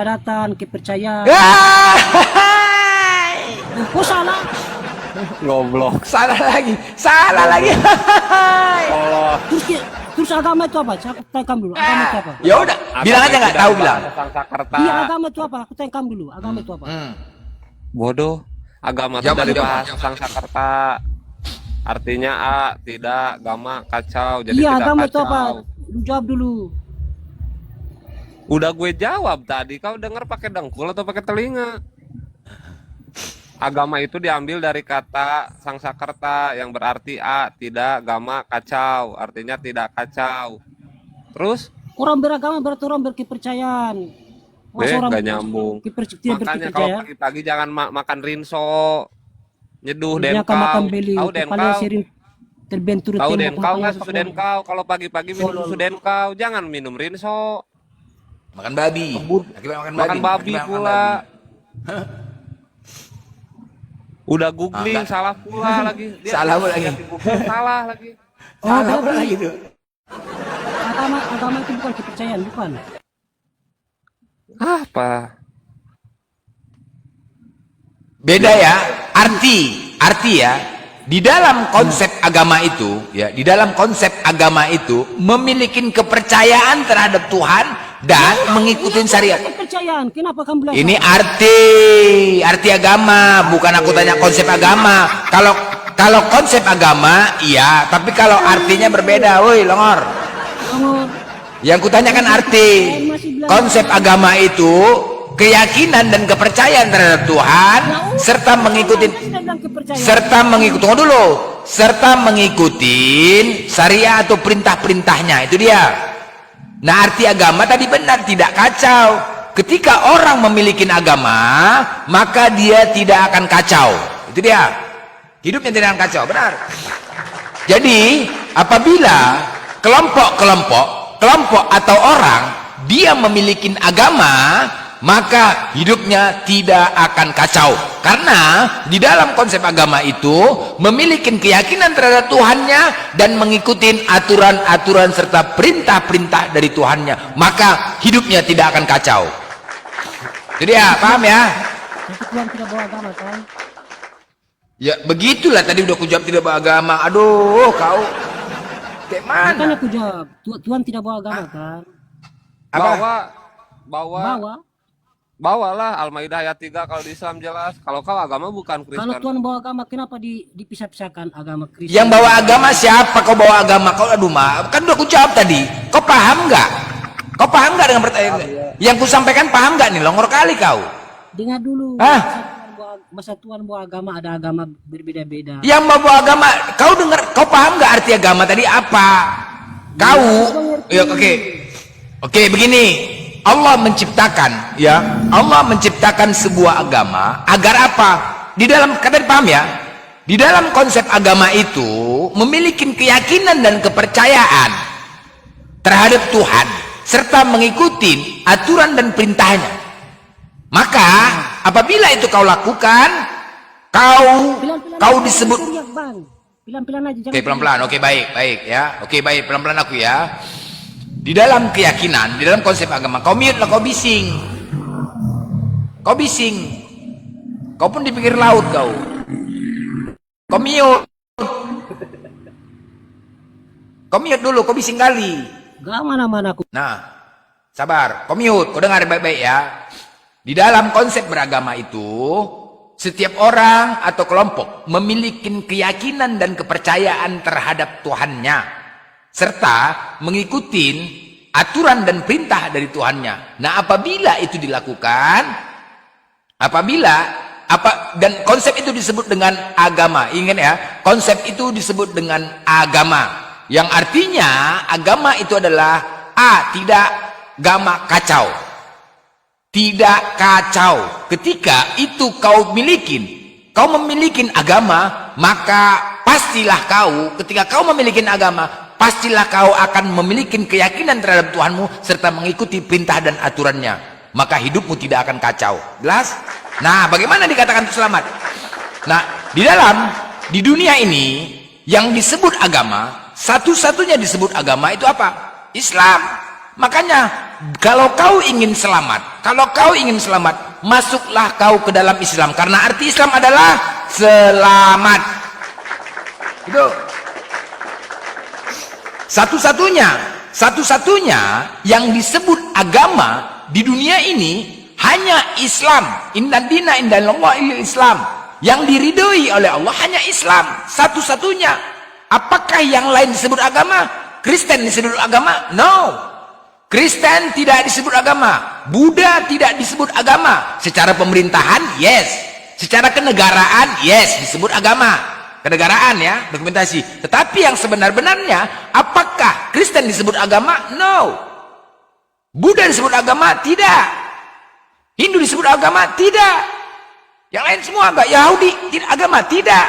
Datang kepercayaan. Ah! Kok salah? Goblok. Salah lagi, salah lagi. Allah. Terus agama itu apa? Saya tanya dulu. Agama itu apa? Ya udah, bilang aja nggak tahu bilang. Sangsakerta. Iya, agama itu apa? Aku tanya dulu. Agama itu apa? Bodoh. Agama itu Jawab, dari jawab. bahasa Sangsakerta. Artinya A, tidak, gama, kacau. Jadi Iya, tidak agama itu kacau. apa? Lu jawab dulu. Udah gue jawab tadi. Kau denger pakai dengkul atau pakai telinga? Agama itu diambil dari kata Sangsakerta yang berarti A, tidak, gama, kacau. Artinya tidak kacau. Terus, Orang beragama berarti orang berkepercayaan. Masa orang gak nyambung. tidak Makanya kalau berkepercayaan? pagi-pagi jangan makan rinso. Nyeduh Dia akan makan denkau. beli. Tahu Kepala denkau? sering terbentur Tahu tembok, denkau makanya nggak susu pakai- denkau? Kalau pagi-pagi minum susu denkau, jangan minum rinso. Makan babi. Akibat makan babi. Makan babi Akibat makan pula. babi. Udah googling Enggak. salah pula lagi. Salah pula lagi. Salah lagi. Salah berarti pula gitu. agama itu bukan kepercayaan, bukan? Apa? Beda ya, arti ya. Di dalam konsep agama itu, ya, di dalam konsep agama itu memiliki kepercayaan terhadap Tuhan dan mengikuti syariat. Kepercayaan. Kenapa kamu bilang? Ini arti agama, bukan aku tanya konsep agama. Kalau konsep agama, iya, tapi kalau artinya berbeda, woi longor. Kamu Yang kutanyakan arti konsep agama itu keyakinan dan kepercayaan terhadap Tuhan serta mengikuti tunggu dulu, serta mengikuti syariat atau perintah-perintahnya, itu dia. Nah, arti agama tadi benar, tidak kacau. Ketika orang memiliki agama, maka dia tidak akan kacau. Itu dia. Hidupnya tidak akan kacau, benar. Jadi, apabila kelompok atau orang dia memiliki agama, maka hidupnya tidak akan kacau. Karena di dalam konsep agama itu memiliki keyakinan terhadap Tuhannya dan mengikuti aturan-aturan serta perintah-perintah dari Tuhannya, maka hidupnya tidak akan kacau. Jadi ya, paham ya? Tapi Tuhan tidak bawa agama, kan? Ya begitulah, tadi udah kujawab tidak beragama. Aduh, kau kayak Kan mana? aku jawab, Tuhan tidak bawa agama, kan? Apa? Bawa. Bawalah Al-Maidah ayat 3 kalau di Islam jelas. Kalau kau agama bukan Kalau Kristen. Tuhan bawa agama, kenapa dipisah-pisahkan agama Kristen? Yang bawa agama siapa? Kau bawa agama? Kau aduh mah, kan udah kujawab tadi. Kau paham nggak? Kau paham nggak dengan pertanyaan? Yang kusampaikan paham nggak nih? Longor kali kau. Dengar dulu. Hah? Masa Tuhan bawa agama, ada agama berbeda-beda. Yang bawa agama, kau dengar? Kau paham nggak arti agama tadi apa? Kau, ya oke begini. Allah menciptakan, ya, Allah menciptakan sebuah agama agar apa? Di dalam, kalian paham ya? Di dalam konsep agama itu memiliki keyakinan dan kepercayaan terhadap Tuhan serta mengikuti aturan dan perintahnya. Maka apabila itu kau lakukan, kau disebut. Pelan-pelan aja. Oke, pelan-pelan. Oke, baik ya. Oke, baik, pelan-pelan aku ya. Di dalam keyakinan, di dalam konsep agama, kau mute lah, kau bising. Kau bising. Kau pun di pinggir laut kau. Kau mute. Kau mute dulu, kau bising kali. Gak mana-mana aku. Nah, sabar. Kau mute, kau dengar baik-baik ya. Di dalam konsep beragama itu, setiap orang atau kelompok memiliki keyakinan dan kepercayaan terhadap Tuhannya serta mengikuti aturan dan perintah dari Tuhannya. Nah, apabila itu dilakukan, dan konsep itu disebut dengan agama. Ingat ya, konsep itu disebut dengan agama. Yang artinya agama itu adalah tidak gama kacau. Tidak kacau. Ketika itu kau memiliki agama, maka pastilah ketika kau memiliki agama, pastilah kau akan memiliki keyakinan terhadap Tuhanmu serta mengikuti perintah dan aturannya. Maka hidupmu tidak akan kacau. Jelas? Nah, bagaimana dikatakan itu selamat? Nah, di dunia ini yang disebut agama, satu-satunya disebut agama itu apa? Islam. Makanya kalau kau ingin selamat, masuklah kau ke dalam Islam, karena arti Islam adalah selamat. Itu satu-satunya yang disebut agama di dunia ini hanya Islam. Inna dina indallahi Islam. Yang diridhoi oleh Allah hanya Islam, satu-satunya. Apakah yang lain disebut agama? Kristen disebut agama? No. Kristen tidak disebut agama. Buddha tidak disebut agama. Secara pemerintahan, yes. Secara kenegaraan, yes, disebut agama. Kenegaraan ya, dokumentasi. Tetapi yang sebenar-benarnya, apakah Kristen disebut agama? No. Buddha disebut agama? Tidak. Hindu disebut agama? Tidak. Yang lain semua enggak. Yahudi tidak agama? Tidak.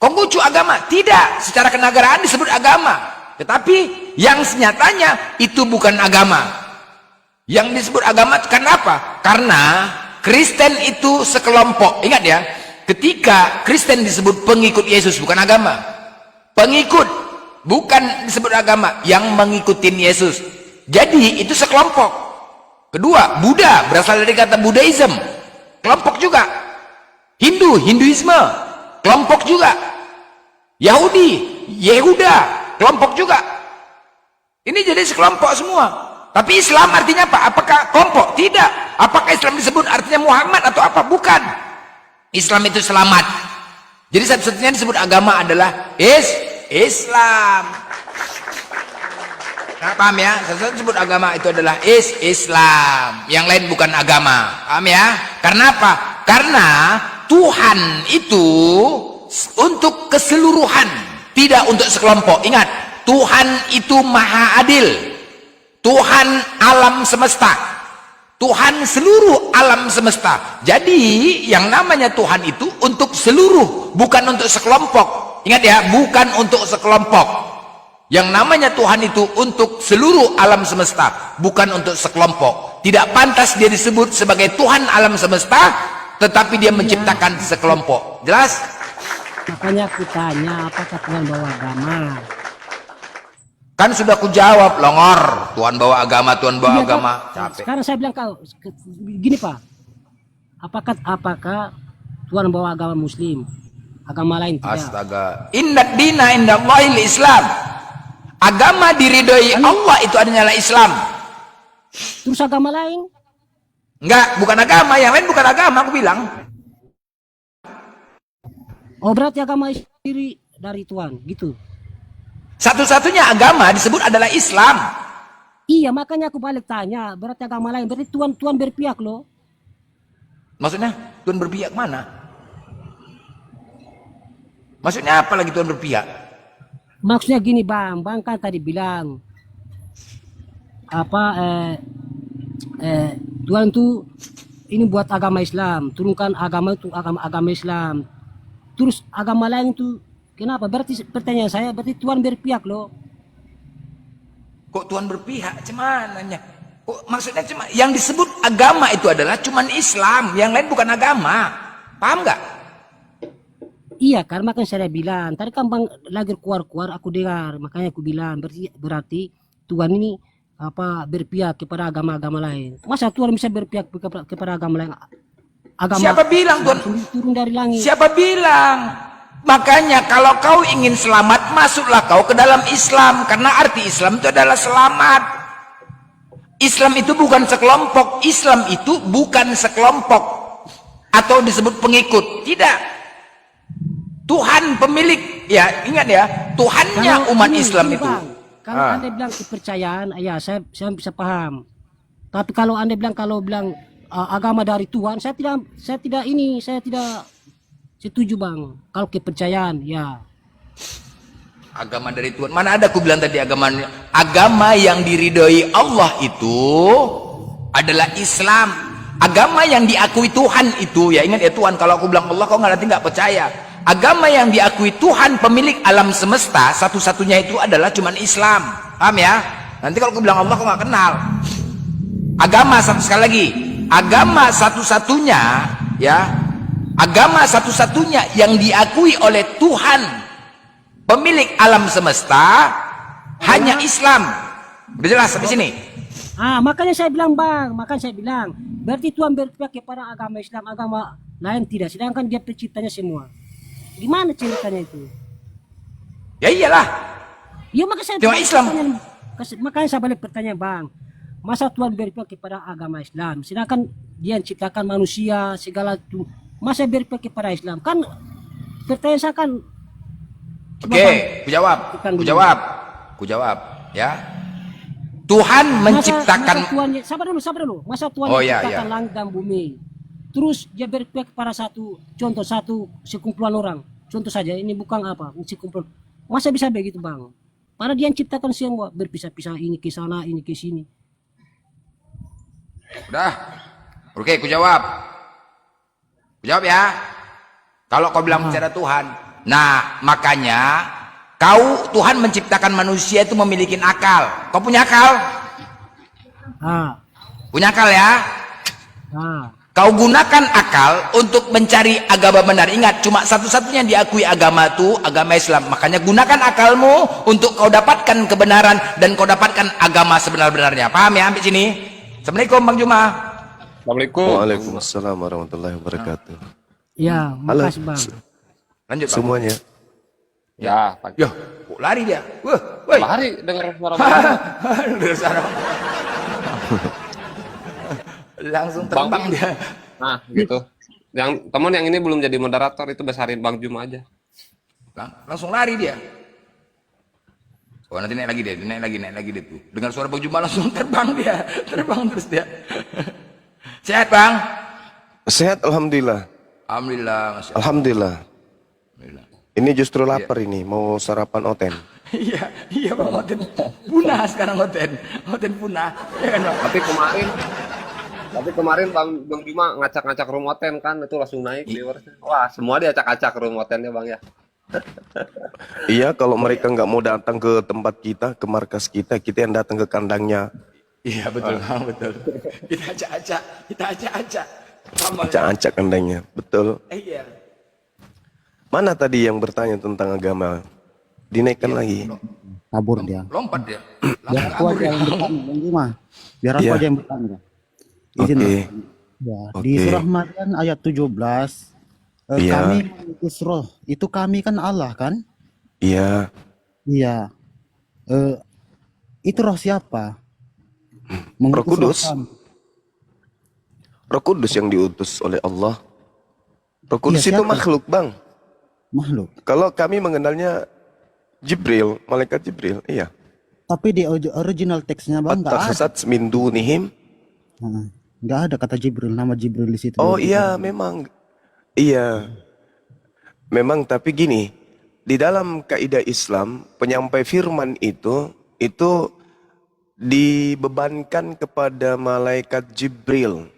Konghucu agama? Tidak. Secara kenegaraan disebut agama. Tetapi yang senyatanya itu bukan agama. Yang disebut agama kenapa? Karena Kristen itu sekelompok. Ingat ya, ketika Kristen disebut pengikut Yesus, bukan agama. Pengikut, bukan disebut agama. Yang mengikutin Yesus. Jadi itu sekelompok. Kedua, Buddha berasal dari kata Buddhism, kelompok juga. Hinduisme, kelompok juga. Yehuda, kelompok juga. Ini jadi sekelompok semua. Tapi Islam artinya apa? Apakah kelompok? Tidak. Apakah Islam disebut artinya Muhammad atau apa? Bukan. Islam itu selamat. Jadi satu-satunya disebut agama adalah Islam. Nah, paham ya? Satu-satunya disebut agama itu adalah Islam. Yang lain bukan agama. Paham ya? Karena apa? Karena Tuhan itu untuk keseluruhan, tidak untuk sekelompok. Ingat, Tuhan itu maha adil. Tuhan alam semesta. Tuhan seluruh alam semesta. Jadi yang namanya Tuhan itu untuk seluruh, bukan untuk sekelompok. Ingat ya, bukan untuk sekelompok. Yang namanya Tuhan itu untuk seluruh alam semesta, bukan untuk sekelompok. Tidak pantas dia disebut sebagai Tuhan alam semesta, tetapi dia menciptakan sekelompok. Jelas? Makanya aku tanya, apakah Tuhan bawa agama? Kan sudah ku jawab, longor. Tuhan bawa agama, Tuhan bawa Iya, agama. Kak. Capek. Sekarang saya bilang kau gini Pak, apakah Tuhan bawa agama Muslim, agama lain tidak? Astaga. Inna dina indallahi Islam. Agama diridhoi Allah itu adalah Islam. Terus agama lain? Enggak, bukan agama. Yang lain bukan agama, aku bilang. Oh, berarti agama sendiri dari Tuhan, gitu. Satu-satunya agama disebut adalah Islam. Iya, makanya aku balik tanya, berarti agama lain, berarti Tuhan berpihak loh. Maksudnya Tuhan berpihak mana? Maksudnya apa lagi Tuhan berpihak? Maksudnya gini bang kan tadi bilang Tuhan tuh ini buat agama Islam, turunkan agama itu agama Islam. Terus agama lain itu kenapa? Berarti pertanyaan saya, berarti Tuhan berpihak loh. Kok Tuhan berpihak? Cumananya. Kok maksudnya cuma yang disebut agama itu adalah cuman Islam, yang lain bukan agama. Paham nggak? Iya, karena kan saya bilang tadi kan bang lagi keluar aku dengar, makanya aku bilang berarti Tuhan ini berpihak kepada agama-agama lain. Masa Tuhan bisa berpihak kepada agama lain? Siapa bilang Tuhan turun dari langit? Siapa bilang? Makanya kalau kau ingin selamat, masuklah kau ke dalam Islam, karena arti Islam itu adalah selamat. Islam itu bukan sekelompok, Islam itu bukan sekelompok atau disebut pengikut, tidak. Tuhan pemilik, ya ingat ya, Tuhannya umat Islam itu. Bang, kalau Anda bilang kepercayaan, ya saya bisa paham. Tapi kalau Anda bilang agama dari Tuhan, saya tidak setuju bang. Kalau kepercayaan, ya. Agama dari Tuhan, mana ada aku bilang tadi agama yang diridhoi Allah itu adalah Islam. Agama yang diakui Tuhan itu, ya ingat ya Tuhan. Kalau aku bilang Allah, kau nggak percaya. Agama yang diakui Tuhan pemilik alam semesta satu-satunya itu adalah cuman Islam. Paham ya? Nanti kalau aku bilang Allah kok nggak kenal. Agama sekali lagi, agama satu-satunya ya, agama satu-satunya yang diakui oleh Tuhan pemilik alam semesta hanya Islam. Udah jelas sampai sini? Makanya saya bilang bang, makanya saya bilang, berarti Tuhan berpihak kepada agama Islam, agama lain tidak, sedangkan dia penciptanya semua. Gimana ceritanya itu? Ya iyalah. Ya makanya saya Tengok Islam. makanya saya balik pertanyaan bang, masa Tuhan berpihak kepada agama Islam, sedangkan dia ciptakan manusia segala itu, masa berpihak kepada Islam? Kan pertanyaan saya kan, coba Oke, bang, ku jawab, ya. Tuhan menciptakan. masa Tuhan, sabar dulu, masa Tuhan Oh, iya, menciptakan iya. langit dan bumi, terus dia berpihak kepada satu contoh, satu sekumpulan orang, contoh saja, ini bukan apa, sekumpulan, masa bisa begitu bang? Karena dia yang ciptakan semua, berpisah-pisah, ini ke sana, ini ke sini. Udah. Oke, ku jawab. Ku jawab ya. Kalau kau bilang percaya Tuhan. Nah, makanya Tuhan menciptakan manusia itu memiliki akal. Kau punya akal? Punya akal ya? Kau gunakan akal untuk mencari agama benar. Ingat, cuma satu-satunya yang diakui agama itu agama Islam. Makanya gunakan akalmu untuk kau dapatkan kebenaran dan kau dapatkan agama sebenar-benarnya. Paham ya? Sampai sini. Assalamualaikum Bang Juma. Assalamualaikum. Waalaikumsalam warahmatullahi wabarakatuh. Ya, Halo makasih bang. Lanjut Bang. semuanya. Ya, Pak. Yo, kok lari dia? Woi. Lari dengar suara Bang. Udah sana. Langsung terbang Bang. dia. Nah, gitu. Yang teman yang ini belum jadi moderator itu besarin Bang Jum aja. Langsung lari dia. Oh, nanti naik lagi dia tuh. Dengar suara Bang Juma langsung terbang terus dia. Sehat Bang? Sehat alhamdulillah. Alhamdulillah, Masya Allah. Alhamdulillah. Alhamdulillah. Ini justru lapar ini, mau sarapan oten. Iya Bang, Oten punah sekarang Oten punah. Ya kan Bang? Tapi kemarin Bang Juma ngacak-ngacak Rumoten kan itu langsung naik viewersnya. Wah, semua diacak-acak Rumotennya Bang ya. Iya, kalau mereka nggak mau datang ke tempat kita, ke markas kita yang datang ke kandangnya. Iya betul Bang, betul. Kita acak-acak. Acak-acak kandangnya, betul. Iya. Mana tadi yang bertanya tentang agama? Dinaikkan lagi. Kabur dia. Lompat dia. Biar aku aja yang bertanya, Bang Juma. Biar aku Iya. aja yang bertanya. Izin, Oke. Bang. Ya, di Oke. surah Maryam ayat 17, Iya. kami mengutus roh. Itu kami kan Allah kan? Iya. Iya. Itu roh siapa? Roh Kudus. kami. Roh Kudus yang diutus oleh Allah. Roh Kudus Iya, itu siapa? makhluk, Bang. Makhluk. Kalau kami mengenalnya Jibril, malaikat Jibril, iya. Tapi di original teksnya Bang nggak ada. At-takhasat min dunihim. Nggak ada kata Jibril, nama Jibril di situ. Oh iya, memang. Iya. Memang, tapi gini, di dalam kaidah Islam, penyampai firman itu dibebankan kepada malaikat Jibril.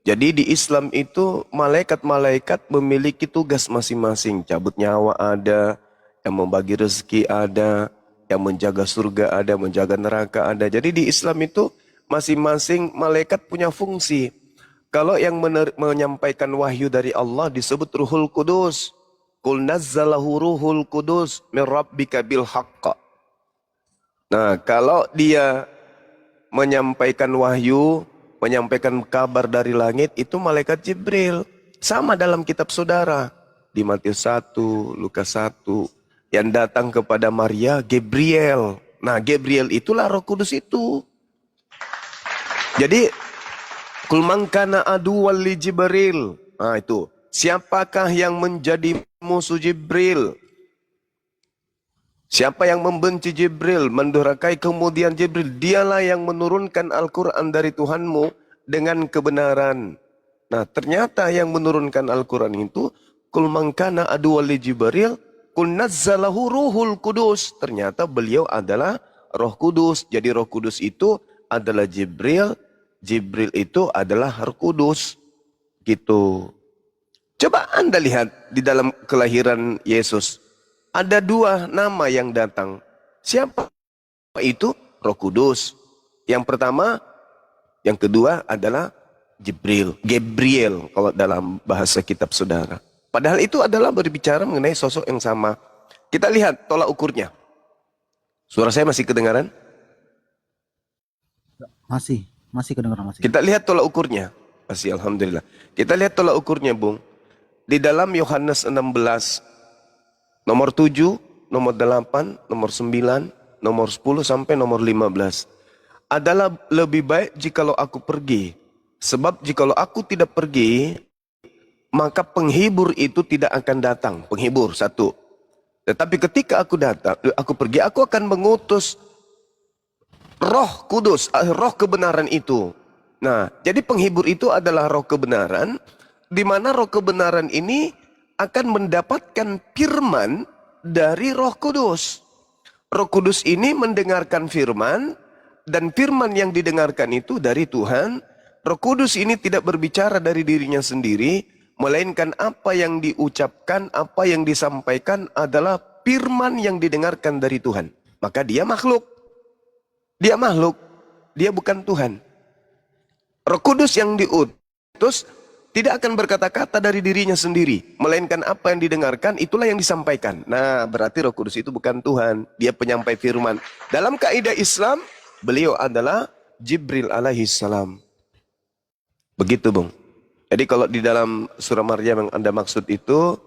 Jadi di Islam itu malaikat-malaikat memiliki tugas masing-masing. Cabut nyawa ada, yang membagi rezeki ada, yang menjaga surga ada, menjaga neraka ada. Jadi di Islam itu masing-masing malaikat punya fungsi. Kalau yang menyampaikan wahyu dari Allah disebut Ruhul Kudus. Qul nazzalahu Ruhul Kudus min rabbika bil haqq. Nah, kalau dia menyampaikan wahyu, menyampaikan kabar dari langit, itu malaikat Jibril. Sama dalam kitab saudara. Di Matius 1, Lukas 1. Yang datang kepada Maria, Gabriel. Nah, Gabriel itulah Roh Kudus itu. Jadi, kul man kana aduwwan li Jibril. Nah, itu. Siapakah yang menjadi musuh Jibril? Siapa yang membenci Jibril, mendurhakai kemudian Jibril, dialah yang menurunkan Al-Quran dari Tuhanmu dengan kebenaran. Nah, ternyata yang menurunkan Al-Quran itu, kul man kana aduwwan li Jibril, kul nazzalahu Ruhul Kudus. Ternyata beliau adalah Roh Kudus. Jadi Roh Kudus itu adalah Jibril, Jibril itu adalah Roh Kudus. Gitu. Coba Anda lihat di dalam kelahiran Yesus. Ada dua nama yang datang. Siapa itu? Roh Kudus. Yang pertama, yang kedua adalah Jibril. Gabriel kalau dalam bahasa kitab saudara. Padahal itu adalah berbicara mengenai sosok yang sama. Kita lihat tolak ukurnya. Suara saya masih kedengaran? Masih kedengaran masih. Kita lihat tolak ukurnya. Masih, alhamdulillah. Kita lihat tolak ukurnya, Bung. Di dalam Yohanes 16, nomor 7, nomor 8, nomor 9, nomor 10 sampai nomor 15. Adalah lebih baik jikalau aku pergi. Sebab jikalau aku tidak pergi, maka penghibur itu tidak akan datang. Penghibur, satu. Tetapi ketika aku datang, aku pergi, aku akan mengutus Roh Kudus, roh kebenaran itu. Nah, jadi penghibur itu adalah roh kebenaran, di mana roh kebenaran ini akan mendapatkan firman dari Roh Kudus. Roh Kudus ini mendengarkan firman, dan firman yang didengarkan itu dari Tuhan. Roh Kudus ini tidak berbicara dari dirinya sendiri, melainkan apa yang diucapkan, apa yang disampaikan adalah firman yang didengarkan dari Tuhan. Maka dia makhluk. Dia makhluk, dia bukan Tuhan. Roh Kudus yang diutus tidak akan berkata-kata dari dirinya sendiri, melainkan apa yang didengarkan itulah yang disampaikan. Nah, berarti Roh Kudus itu bukan Tuhan, dia penyampai firman. Dalam kaidah Islam, beliau adalah Jibril alaihi salam. Begitu, Bung. Jadi kalau di dalam surah Maryam yang Anda maksud itu,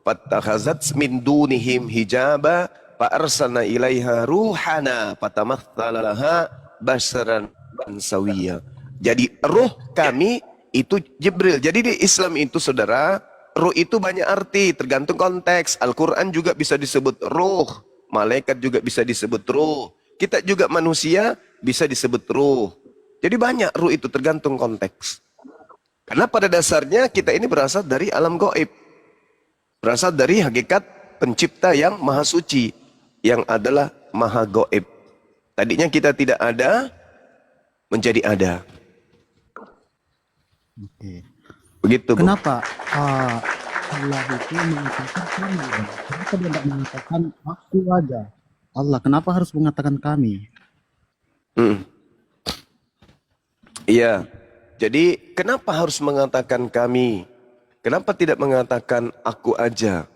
fattakhazat min dunihim hijaba fa arsalna ilaiha ruhana fatamatsala laha basharan sawiyya. Jadi roh kami itu Jibril. Jadi di Islam itu, saudara, roh itu banyak arti, tergantung konteks. Al-Quran juga bisa disebut roh, malaikat juga bisa disebut roh, kita juga manusia bisa disebut roh. Jadi banyak roh itu, tergantung konteks. Karena pada dasarnya kita ini berasal dari alam gaib, berasal dari hakikat pencipta yang maha suci, yang adalah maha gaib. Tadinya kita tidak ada, menjadi ada. Oke. Begitu, Bu. Kenapa Allah itu mengatakan kami? Kenapa dia tidak mengatakan aku aja? Allah, kenapa harus mengatakan kami? Iya. Jadi kenapa harus mengatakan kami? Kenapa tidak mengatakan aku aja?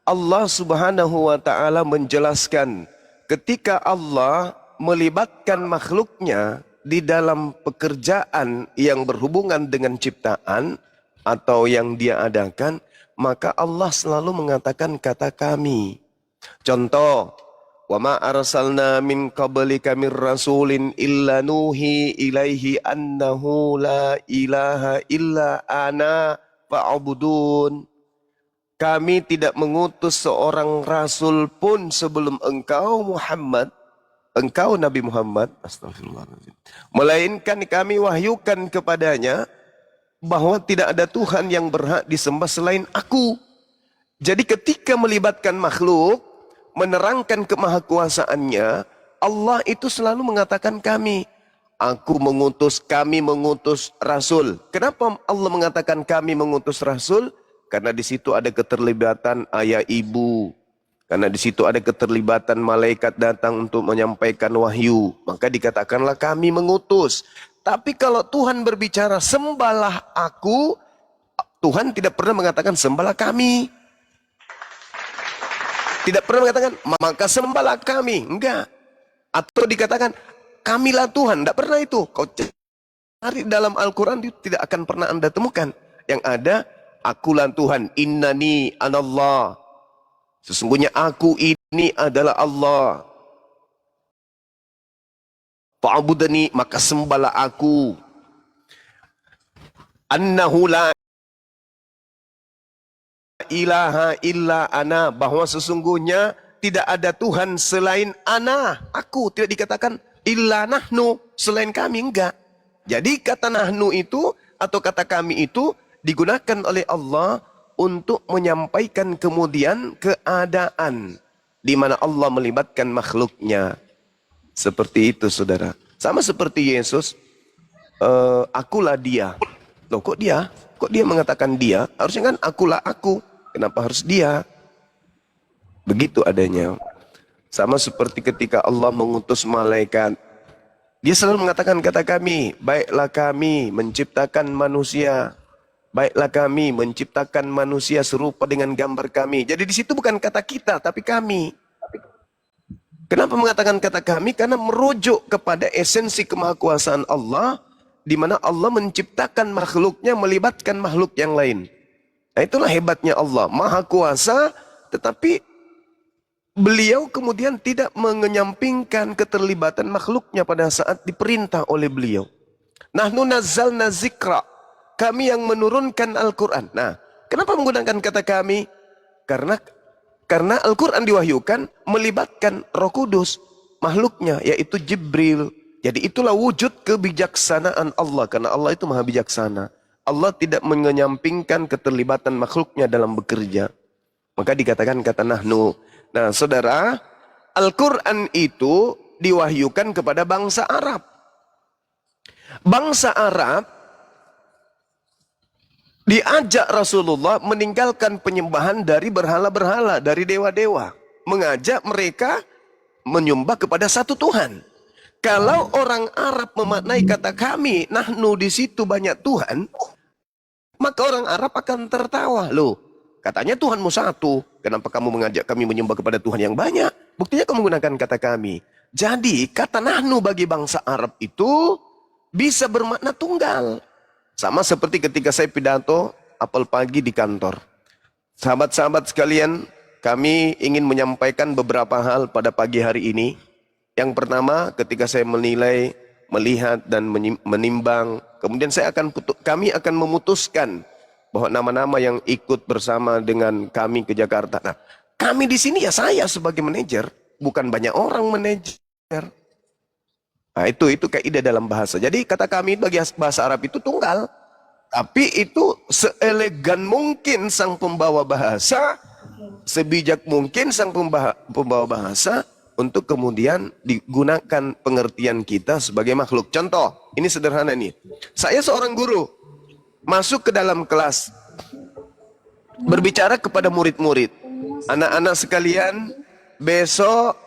Allah Subhanahu wa taala menjelaskan ketika Allah melibatkan makhluknya di dalam pekerjaan yang berhubungan dengan ciptaan atau yang dia adakan, maka Allah selalu mengatakan kata kami. Contoh, wa ma arsalna min qablika mir rasulin illa nuhi ilaihi annahu la ilaha illa ana fa'budun. Kami tidak mengutus seorang rasul pun sebelum engkau Muhammad, engkau Nabi Muhammad, astagfirullahaladzim, melainkan kami wahyukan kepadanya bahwa tidak ada Tuhan yang berhak disembah selain aku. Jadi ketika melibatkan makhluk, menerangkan kemahakuasaannya, Allah itu selalu mengatakan kami. Aku mengutus, kami mengutus rasul. Kenapa Allah mengatakan kami mengutus rasul? Karena di situ ada keterlibatan ayah ibu. Karena di situ ada keterlibatan malaikat datang untuk menyampaikan wahyu. Maka dikatakanlah kami mengutus. Tapi kalau Tuhan berbicara sembahlah aku, Tuhan tidak pernah mengatakan sembahlah kami. Tidak pernah mengatakan maka sembahlah kami. Enggak. Atau dikatakan kamilah Tuhan. Tidak pernah itu. Kau cari dalam Al-Quran itu tidak akan pernah Anda temukan. Yang ada akulah Tuhan. Innani anallah. Sesungguhnya aku ini adalah Allah. Fa'budani, maka sembahlah aku. Annahu la ilaha illa ana, bahwa sesungguhnya tidak ada Tuhan selain ana, aku. Tidak dikatakan illa nahnu, selain kami, enggak. Jadi kata nahnu itu atau kata kami itu digunakan oleh Allah untuk menyampaikan kemudian keadaan di mana Allah melibatkan makhluknya. Seperti itu, saudara. Sama seperti Yesus, akulah dia. Loh, kok dia? Kok dia mengatakan dia? Harusnya kan akulah aku. Kenapa harus dia? Begitu adanya. Sama seperti ketika Allah mengutus malaikat. Dia selalu mengatakan kata kami. Baiklah kami menciptakan manusia. Baiklah kami menciptakan manusia serupa dengan gambar kami. Jadi di situ bukan kata kita, tapi kami. Kenapa mengatakan kata kami? Karena merujuk kepada esensi kemahakuasaan Allah, di mana Allah menciptakan makhluknya melibatkan makhluk yang lain. Nah, itulah hebatnya Allah, maha kuasa, tetapi beliau kemudian tidak mengenyampingkan keterlibatan makhluknya pada saat diperintah oleh beliau. Nahnu nazzalna zikra, kami yang menurunkan Al-Quran. Nah, kenapa menggunakan kata kami? Karena Al-Quran diwahyukan melibatkan Roh Kudus, makhluknya yaitu Jibril. Jadi itulah wujud kebijaksanaan Allah, karena Allah itu maha bijaksana. Allah tidak mengenyampingkan keterlibatan makhluknya dalam bekerja. Maka dikatakan kata nahnu. Nah, saudara, Al-Quran itu diwahyukan kepada bangsa Arab. Bangsa Arab diajak Rasulullah meninggalkan penyembahan dari berhala-berhala, dari dewa-dewa. Mengajak mereka menyembah kepada satu Tuhan. Kalau orang Arab memaknai kata kami, nahnu di situ banyak Tuhan, maka orang Arab akan tertawa. Loh, katanya Tuhanmu satu. Kenapa kamu mengajak kami menyembah kepada Tuhan yang banyak? Buktinya kamu menggunakan kata kami. Jadi, kata nahnu bagi bangsa Arab itu bisa bermakna tunggal. Sama seperti ketika saya pidato apel pagi di kantor. Sahabat-sahabat sekalian, kami ingin menyampaikan beberapa hal pada pagi hari ini. Yang pertama, ketika saya menilai, melihat dan menimbang, kemudian kami akan memutuskan bahwa nama-nama yang ikut bersama dengan kami ke Jakarta. Nah, kami di sini ya saya sebagai manajer, bukan banyak orang manajer. Nah, itu kaidah dalam bahasa. Jadi kata kami bagi bahasa Arab itu tunggal. Tapi itu seelegan mungkin sang pembawa bahasa, sebijak mungkin sang pembawa bahasa, untuk kemudian digunakan pengertian kita sebagai makhluk. Contoh, ini sederhana nih. Saya seorang guru, masuk ke dalam kelas, berbicara kepada murid-murid. Anak-anak sekalian, besok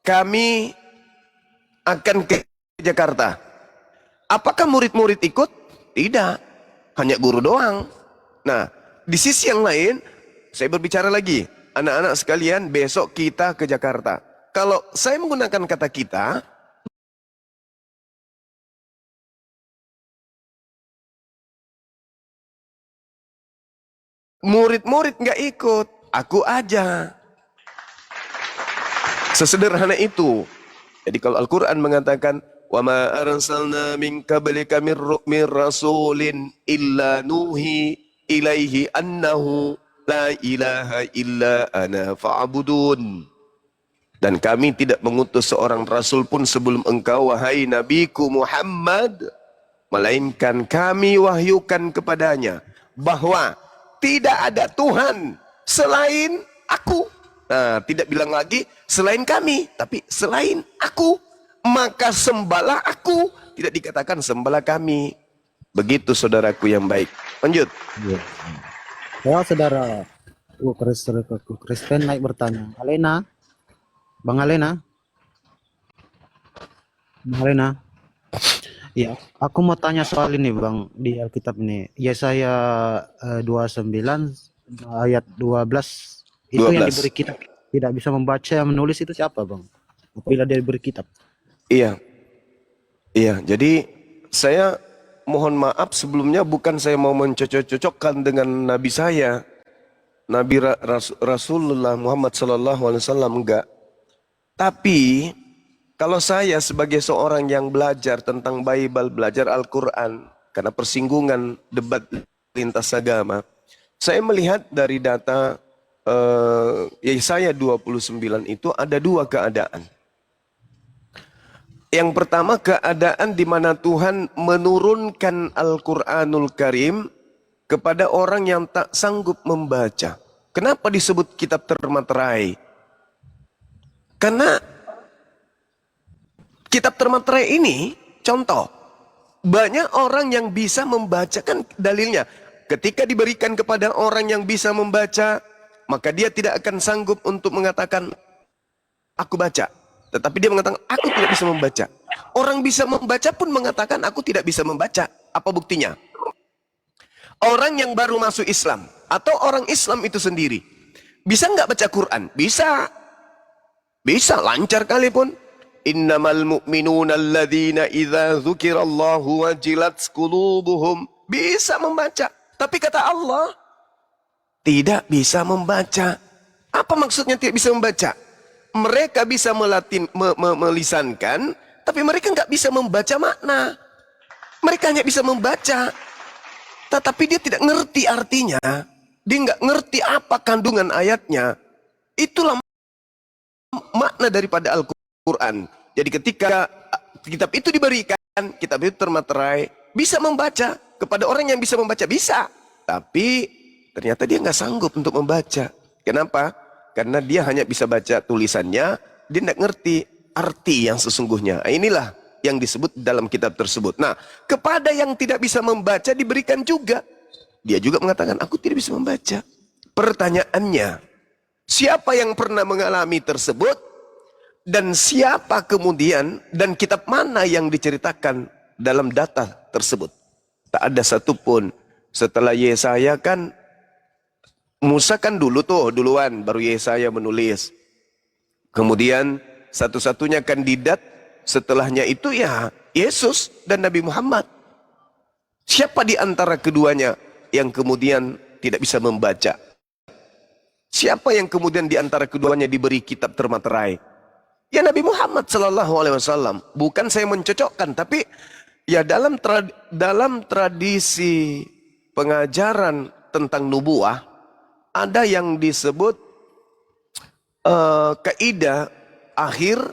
kami akan ke Jakarta. Apakah murid-murid ikut? Tidak, hanya guru doang. Nah, di sisi yang lain, saya berbicara lagi. Anak-anak sekalian, besok kita ke Jakarta. Kalau saya menggunakan kata kita, murid-murid nggak ikut, aku aja. Sesederhana itu. Jadi kalau Al-Quran mengatakan, وَمَا أَرْسَلْنَا مِنْ قَبْلِكَ مِنْ رَسُولٍ إِلَّا نُوحِي إِلَيْهِ أَنَّهُ لَا إِلَهَ إِلَّا أَنَا فَاعْبُدُونِ. Dan kami tidak mengutus seorang rasul pun sebelum engkau, wahai nabiku Muhammad, melainkan kami wahyukan kepadanya bahwa tidak ada Tuhan selain aku. Nah, tidak bilang lagi selain kami, tapi selain aku. Maka sembahlah aku, tidak dikatakan sembahlah kami. Begitu saudaraku yang baik. Lanjut. Ya. Ya, saudara Kristen naik bertanya. Alena, Bang Alena. Bang Alena. Ya, aku mau tanya soal ini Bang, di Alkitab ini. Yesaya 29 ayat 12. Itu 12. yang diberi kitab tidak bisa membaca, menulis itu siapa Bang? Apabila dia diberi kitab. Iya. Iya, jadi saya mohon maaf sebelumnya, bukan saya mau mencocok-cocokkan dengan nabi saya. Nabi Rasulullah Muhammad SAW, enggak. Tapi kalau saya sebagai seorang yang belajar tentang Bible, belajar Al-Quran, karena persinggungan debat lintas agama, saya melihat dari data Yesaya 29 itu ada dua keadaan. Yang pertama, keadaan di mana Tuhan menurunkan Al-Quranul Karim kepada orang yang tak sanggup membaca. Kenapa disebut kitab termaterai? Karena kitab termaterai ini, contoh, banyak orang yang bisa membacakan dalilnya. Ketika diberikan kepada orang yang bisa membaca, maka dia tidak akan sanggup untuk mengatakan, aku baca. Tetapi dia mengatakan, aku tidak bisa membaca. Orang bisa membaca pun mengatakan, aku tidak bisa membaca. Apa buktinya? Orang yang baru masuk Islam, atau orang Islam itu sendiri, bisa nggak baca Quran? Bisa. Bisa lancar kali pun. Innamal mu'minuna alladzina idza dzukirallahu wajilat qulubuhum. Bisa membaca. Tapi kata Allah, tidak bisa membaca. Apa maksudnya tidak bisa membaca? Mereka bisa melisankan, tapi mereka nggak bisa membaca makna. Mereka hanya bisa membaca, tetapi dia tidak ngerti artinya. Dia nggak ngerti apa kandungan ayatnya. Itulah makna daripada Al-Quran. Jadi ketika kitab itu diberikan, kitab itu termaterai, bisa membaca. Kepada orang yang bisa membaca, bisa. Tapi ternyata dia nggak sanggup untuk membaca. Kenapa? Karena dia hanya bisa baca tulisannya, dia tidak ngerti arti yang sesungguhnya. Nah, inilah yang disebut dalam kitab tersebut. Nah, kepada yang tidak bisa membaca diberikan juga. Dia juga mengatakan, aku tidak bisa membaca. Pertanyaannya, siapa yang pernah mengalami tersebut? Dan siapa kemudian, dan kitab mana yang diceritakan dalam data tersebut? Tak ada satupun. Setelah Yesaya kan, Musa kan duluan, baru Yesaya menulis. Kemudian satu-satunya kandidat setelahnya itu ya Yesus dan Nabi Muhammad. Siapa di antara keduanya yang kemudian tidak bisa membaca? Siapa yang kemudian di antara keduanya diberi kitab termaterai? Ya Nabi Muhammad sallallahu alaihi wasallam. Bukan saya mencocokkan, tapi ya dalam tradisi pengajaran tentang nubuah ada yang disebut kaidah akhir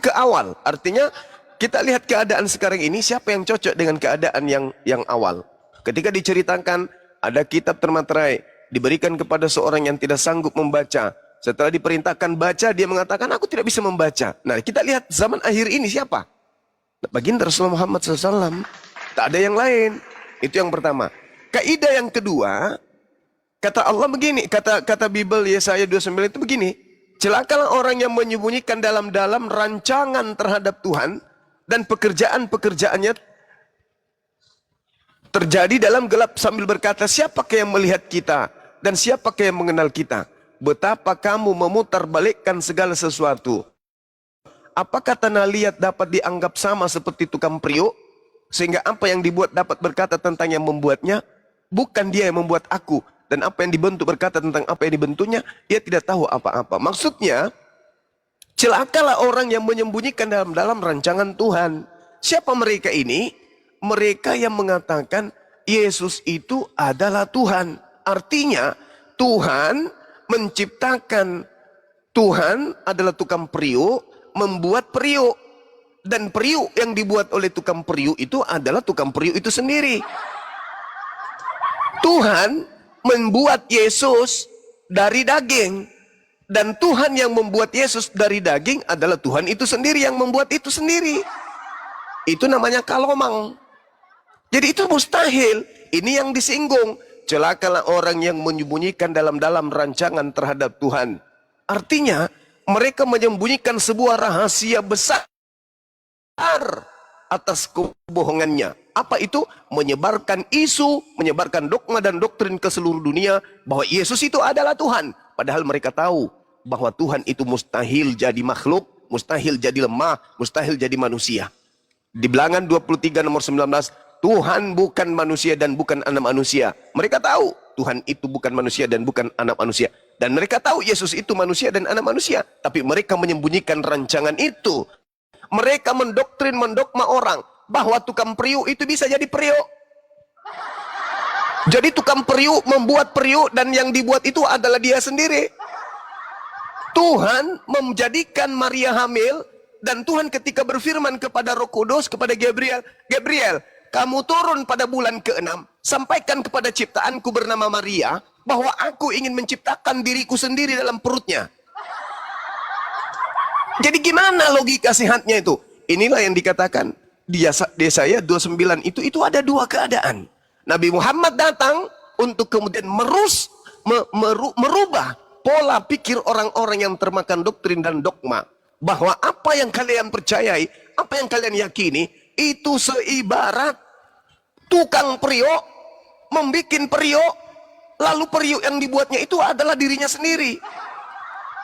ke awal. Artinya kita lihat keadaan sekarang ini, siapa yang cocok dengan keadaan yang awal. Ketika diceritakan ada kitab termaterai diberikan kepada seorang yang tidak sanggup membaca. Setelah diperintahkan baca, dia mengatakan aku tidak bisa membaca. Nah, kita lihat zaman akhir ini siapa? Baginda Rasulullah Muhammad SAW. Tak ada yang lain. Itu yang pertama. Kaidah yang kedua, kata Allah begini, kata Bible Yesaya 29 itu begini. Celakalah orang yang menyembunyikan dalam-dalam rancangan terhadap Tuhan dan pekerjaan-pekerjaannya terjadi dalam gelap sambil berkata, siapakah yang melihat kita dan siapakah yang mengenal kita? Betapa kamu memutarbalikkan segala sesuatu. Apakah tanah liat dapat dianggap sama seperti tukang periuk? Sehingga apa yang dibuat dapat berkata tentang yang membuatnya? Bukan dia yang membuat aku. Dan apa yang dibentuk berkata tentang apa yang dibentuknya, ia tidak tahu apa-apa. Maksudnya, celakalah orang yang menyembunyikan dalam rancangan Tuhan. Siapa mereka ini? Mereka yang mengatakan Yesus itu adalah Tuhan. Artinya, Tuhan menciptakan, Tuhan adalah tukang periuk, membuat periuk. Dan periuk yang dibuat oleh tukang periuk itu adalah tukang periuk itu sendiri. Tuhan membuat Yesus dari daging. Dan Tuhan yang membuat Yesus dari daging adalah Tuhan itu sendiri yang membuat itu sendiri. Itu namanya kalomang. Jadi itu mustahil. Ini yang disinggung. Celakalah orang yang menyembunyikan dalam-dalam rancangan terhadap Tuhan. Artinya, mereka menyembunyikan sebuah rahasia besar atas kebohongannya. Apa itu? Menyebarkan isu, menyebarkan dogma dan doktrin ke seluruh dunia bahwa Yesus itu adalah Tuhan. Padahal mereka tahu bahwa Tuhan itu mustahil jadi makhluk, mustahil jadi lemah, mustahil jadi manusia. Di Bilangan 23 nomor 19, Tuhan bukan manusia dan bukan anak manusia. Mereka tahu Tuhan itu bukan manusia dan bukan anak manusia. Dan mereka tahu Yesus itu manusia dan anak manusia. Tapi mereka menyembunyikan rancangan itu. Mereka mendokma orang bahwa tukang periuk itu bisa jadi periuk. Jadi tukang periuk membuat periuk dan yang dibuat itu adalah dia sendiri. Tuhan menjadikan Maria hamil dan Tuhan ketika berfirman kepada Roh Kudus, kepada Gabriel, kamu turun pada bulan ke-6, sampaikan kepada ciptaanku bernama Maria, bahwa aku ingin menciptakan diriku sendiri dalam perutnya. Jadi gimana logika sehatnya itu? Inilah yang dikatakan di Yesaya 29 itu ada dua keadaan. Nabi Muhammad datang untuk kemudian merubah pola pikir orang-orang yang termakan doktrin dan dogma. Bahwa apa yang kalian percayai, apa yang kalian yakini, itu seibarat tukang periuk membikin periuk, lalu periuk yang dibuatnya itu adalah dirinya sendiri.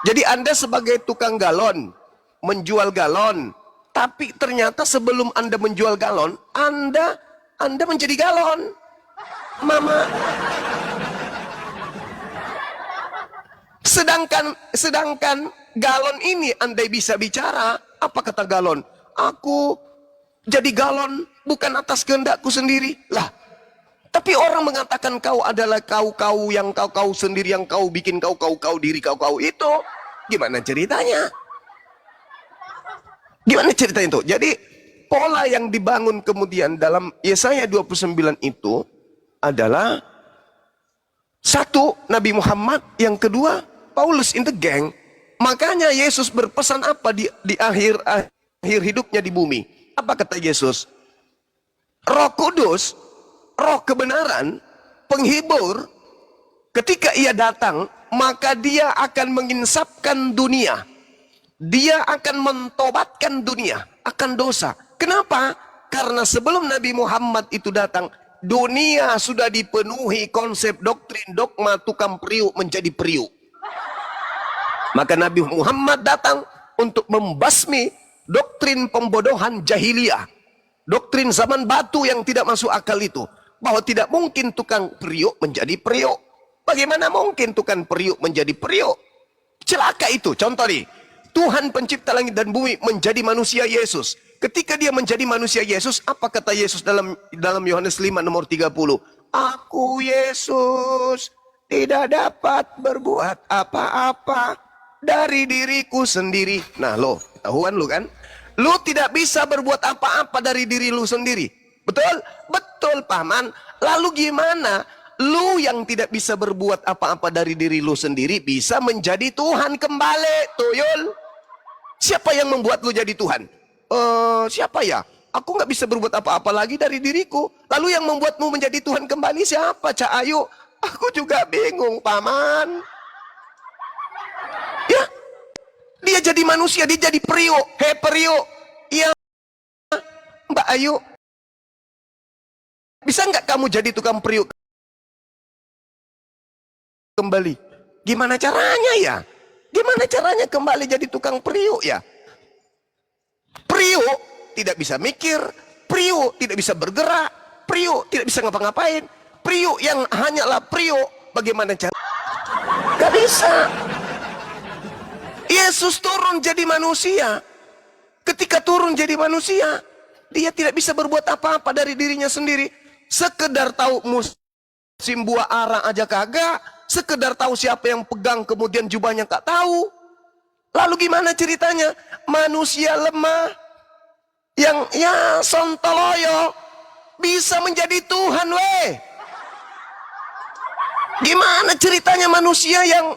Jadi Anda sebagai tukang galon, menjual galon, tapi ternyata sebelum Anda menjual galon, Anda menjadi galon. Mama. Sedangkan galon ini andai bisa bicara, apa kata galon? Aku jadi galon bukan atas kehendakku sendiri. Lah, tapi orang mengatakan kau adalah kau yang kau sendiri, yang kau bikin kau diri kau itu. Gimana ceritanya? Gimana ceritanya itu? Jadi pola yang dibangun kemudian dalam Yesaya 29 itu adalah satu, Nabi Muhammad, yang kedua Paulus in the gang. Makanya Yesus berpesan apa di akhir hidupnya di bumi? Apa kata Yesus? Roh Kudus, roh kebenaran, penghibur, ketika ia datang, maka dia akan menginsapkan dunia. Dia akan mentobatkan dunia akan dosa. Kenapa? Karena sebelum Nabi Muhammad itu datang, dunia sudah dipenuhi konsep doktrin, dogma, tukang periuk menjadi periuk. Maka Nabi Muhammad datang untuk membasmi doktrin pembodohan jahiliyah. Doktrin zaman batu yang tidak masuk akal itu. Bahwa tidak mungkin tukang periuk menjadi periuk. Bagaimana mungkin tukang periuk menjadi periuk? Celaka itu. Contoh nih. Tuhan pencipta langit dan bumi menjadi manusia Yesus. Ketika dia menjadi manusia Yesus, apa kata Yesus dalam Yohanes 5 nomor 30? Aku Yesus tidak dapat berbuat apa-apa dari diriku sendiri. Nah lo, tahuan lu kan? Lu tidak bisa berbuat apa-apa dari diri lu sendiri. Betul? Betul, paman. Lalu gimana? Lu yang tidak bisa berbuat apa-apa dari diri lu sendiri bisa menjadi Tuhan kembali, tuyul. Siapa yang membuat lu jadi Tuhan? Siapa ya? Aku nggak bisa berbuat apa-apa lagi dari diriku. Lalu yang membuatmu menjadi Tuhan kembali siapa, Cak Ayu? Aku juga bingung, paman. Ya, dia jadi manusia, dia jadi periuk. Hei periuk, iya, Mbak Ayu. Bisa nggak kamu jadi tukang periuk kembali? Gimana caranya ya? Gimana caranya kembali jadi tukang periuk ya? Periuk tidak bisa mikir, periuk tidak bisa bergerak, periuk tidak bisa ngapa-ngapain. Periuk yang hanyalah periuk, bagaimana cara? Gak bisa. Yesus turun jadi manusia. Ketika turun jadi manusia, dia tidak bisa berbuat apa-apa dari dirinya sendiri. Sekedar tahu musim buah arah aja kagak. Sekedar tahu siapa yang pegang kemudian jubahnya gak tahu. Lalu gimana ceritanya? Manusia lemah yang ya sontoloyo bisa menjadi Tuhan weh. Gimana ceritanya manusia yang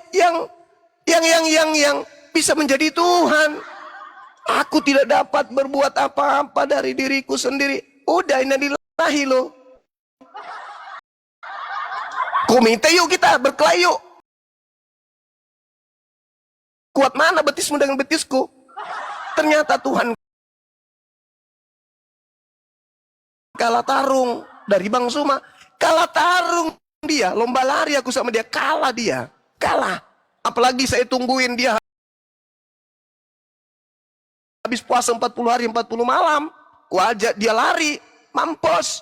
bisa menjadi Tuhan? Aku tidak dapat berbuat apa-apa dari diriku sendiri. Udah innalillahi lo. Komite yuk kita berkelahi yuk. Kuat mana betismu dengan betisku? Ternyata Tuhan kalah tarung dari Bang Suma. Kalah tarung dia. Lomba lari aku sama dia. Kalah dia. Kalah. Apalagi saya tungguin dia habis puasa 40 hari 40 malam. Ku ajak dia lari. Mampus.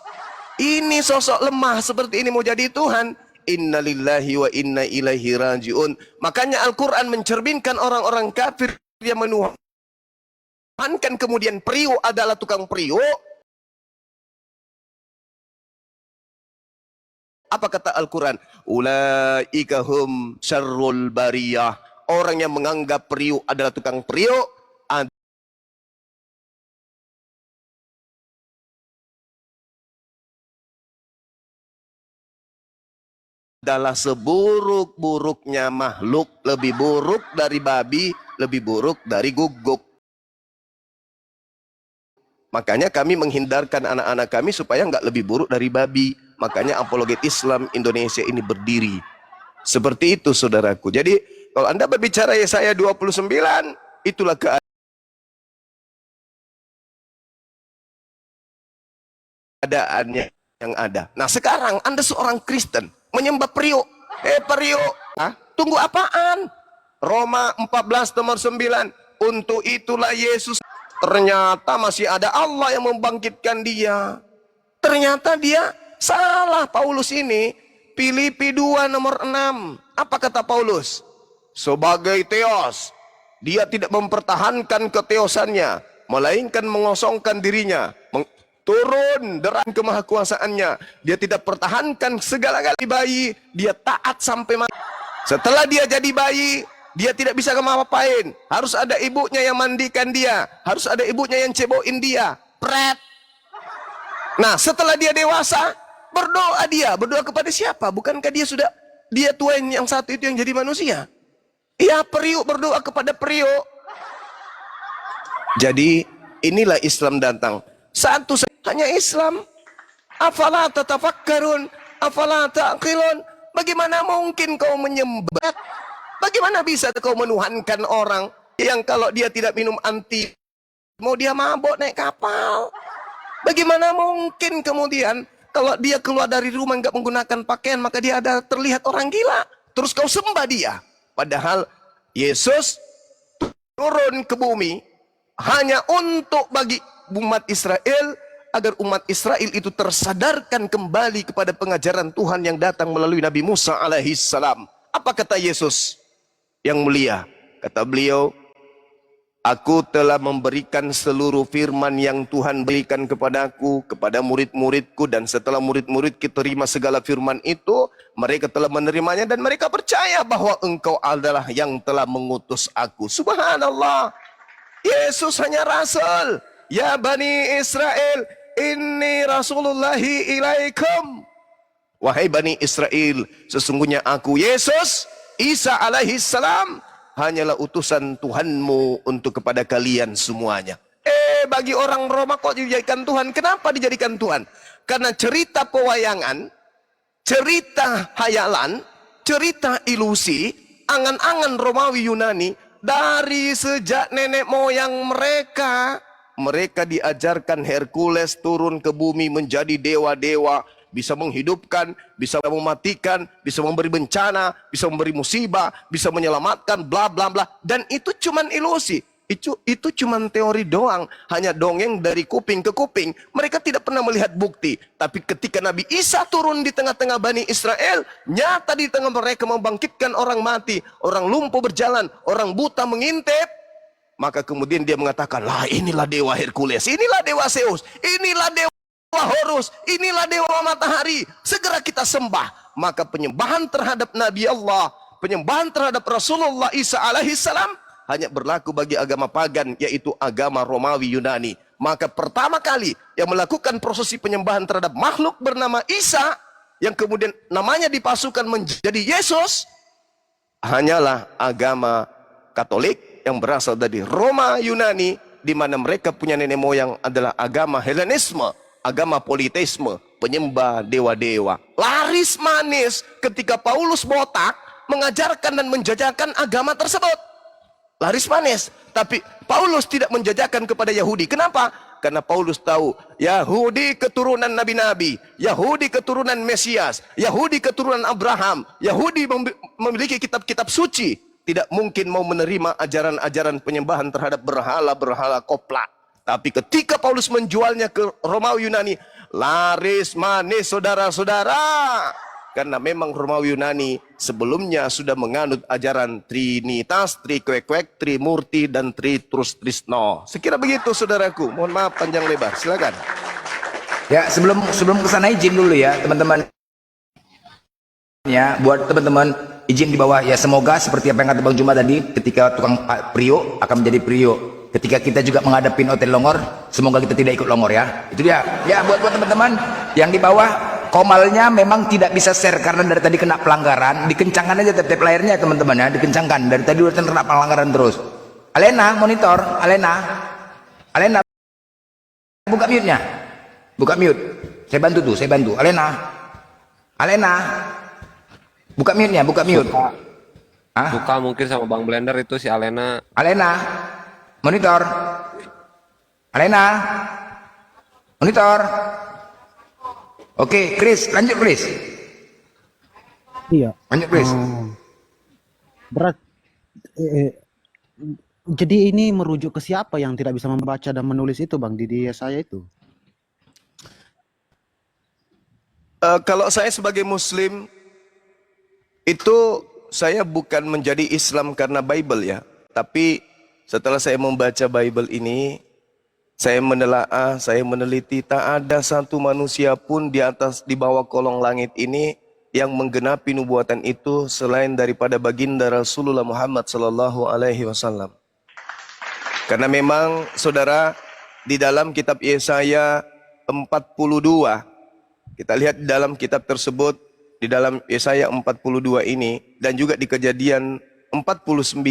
Ini sosok lemah seperti ini mau jadi Tuhan. Innalillahi wa inna ilaihi rajiun. Makanya Al-Quran mencerminkan orang-orang kafir yang menuhankan kemudian periuk adalah tukang periuk. Apa kata Al-Quran? Ulaika hum syarrul bariyah. Orang yang menganggap periuk adalah tukang periuk adalah seburuk-buruknya makhluk, lebih buruk dari babi, lebih buruk dari guguk. Makanya kami menghindarkan anak-anak kami supaya nggak lebih buruk dari babi. Makanya apologet Islam Indonesia ini berdiri. Seperti itu saudaraku. Jadi kalau Anda berbicara Yesaya 29, itulah keadaannya yang ada. Nah sekarang Anda seorang Kristen menyembah periuk. Periuk. Tunggu apaan? Roma 14 nomor 9. Untuk itulah Yesus, ternyata masih ada Allah yang membangkitkan dia. Ternyata dia salah Paulus ini. Filipi 2 nomor 6. Apa kata Paulus? Sebagai teos, dia tidak mempertahankan keteosannya, melainkan mengosongkan dirinya, turun derang kemahakuasaannya. Dia tidak pertahankan segala-galanya bayi, dia taat sampai mati. Setelah dia jadi bayi, dia tidak bisa ngapa-ngapain. Harus ada ibunya yang mandikan dia, harus ada ibunya yang cebokin dia. Pret. Nah, setelah dia dewasa, berdoa kepada siapa? Bukankah dia tua yang satu itu yang jadi manusia? Ya, periuk berdoa kepada periuk. Jadi inilah Islam datang. Satu hanya Islam. Afala tatafakkarun, afala taqilun. Bagaimana mungkin kau menyembah? Bagaimana bisa kau menuhankan orang yang kalau dia tidak minum anti, mau dia mabok naik kapal? Bagaimana mungkin kemudian kalau dia keluar dari rumah nggak menggunakan pakaian, maka dia ada terlihat orang gila. Terus kau sembah dia. Padahal Yesus turun ke bumi hanya untuk bagi umat Israel, agar umat Israel itu tersadarkan kembali kepada pengajaran Tuhan yang datang melalui Nabi Musa alaihissalam. Apa kata Yesus yang mulia? Kata beliau, aku telah memberikan seluruh firman yang Tuhan berikan kepadaku, kepada murid-muridku, dan setelah murid-muridku terima segala firman itu, mereka telah menerimanya dan mereka percaya bahwa engkau adalah yang telah mengutus aku. Subhanallah. Yesus hanya rasul. Ya Bani Israel, inni rasulullahi ilaikum. Wahai Bani Israel, sesungguhnya aku Yesus Isa alaihissalam hanyalah utusan Tuhanmu untuk kepada kalian semuanya. Bagi orang Roma kok dijadikan Tuhan? Kenapa dijadikan Tuhan? Karena cerita pewayangan, cerita hayalan, cerita ilusi, angan-angan Romawi Yunani, dari sejak nenek moyang mereka, mereka diajarkan Hercules turun ke bumi menjadi dewa-dewa, bisa menghidupkan, bisa mematikan, bisa memberi bencana, bisa memberi musibah, bisa menyelamatkan, bla bla bla. Dan itu cuman ilusi. Itu cuman teori doang, hanya dongeng dari kuping ke kuping. Mereka tidak pernah melihat bukti. Tapi ketika Nabi Isa turun di tengah-tengah Bani Israel, nyata di tengah mereka membangkitkan orang mati, orang lumpuh berjalan, orang buta mengintip, maka kemudian dia mengatakan, lah inilah dewa Hercules, inilah dewa Zeus, inilah dewa Horus, inilah dewa matahari, segera kita sembah. Maka penyembahan terhadap Nabi Allah, penyembahan terhadap Rasulullah Isa alaihissalam hanya berlaku bagi agama pagan, yaitu agama Romawi Yunani. Maka pertama kali yang melakukan prosesi penyembahan terhadap makhluk bernama Isa, yang kemudian namanya dipasukan menjadi Yesus, hanyalah agama Katolik yang berasal dari Roma Yunani, di mana mereka punya nenek moyang adalah agama Helenisme, agama politeisme, penyembah dewa-dewa. Laris manis ketika Paulus botak mengajarkan dan menjajakan agama tersebut. Laris manis. Tapi Paulus tidak menjajakan kepada Yahudi. Kenapa? Karena Paulus tahu Yahudi keturunan nabi-nabi, Yahudi keturunan Mesias, Yahudi keturunan Abraham, Yahudi memiliki kitab-kitab suci, tidak mungkin mau menerima ajaran-ajaran penyembahan terhadap berhala-berhala kopla. Tapi ketika Paulus menjualnya ke Romawi Yunani, laris manis saudara-saudara. Karena memang Romawi Yunani sebelumnya sudah menganut ajaran Trinitas, Trikwek-kwek, Trimurti, dan Tritrus Trisno. Sekira begitu saudaraku. Mohon maaf panjang lebar. Silakan. Ya, sebelum kesana izin dulu ya teman-teman. Ya, buat teman-teman izin di bawah ya, semoga seperti apa yang kata Bang Juma tadi, ketika tukang Prio akan menjadi Prio. Ketika kita juga menghadapi hotel longor, semoga kita tidak ikut longor ya. Itu dia. Ya, buat teman-teman yang di bawah, Komalnya memang tidak bisa share karena dari tadi kena pelanggaran. Dikencangkan aja tap layarnya teman-teman ya, dikencangkan. Dari tadi udah kena pelanggaran terus. Alena, monitor, Alena, buka mute-nya, buka mute. Saya bantu tuh, saya bantu. Alena, buka mute-nya, buka mute. Buka mungkin sama Bang Blender itu si Alena. Monitor, monitor. Oke, Chris, lanjut Chris. Iya. Lanjut Chris. eh, jadi ini merujuk ke siapa yang tidak bisa membaca dan menulis itu Bang di Yesaya itu? Kalau saya sebagai Muslim itu saya bukan menjadi Islam karena Bible ya, tapi setelah saya membaca Bible ini, saya menelaah, saya meneliti, tak ada satu manusia pun di bawah kolong langit ini yang menggenapi nubuatan itu selain daripada baginda Rasulullah Muhammad sallallahu alaihi wasallam. Karena memang saudara, di dalam kitab Yesaya 42, kita lihat di dalam kitab tersebut, di dalam Yesaya 42 ini, dan juga di Kejadian 49,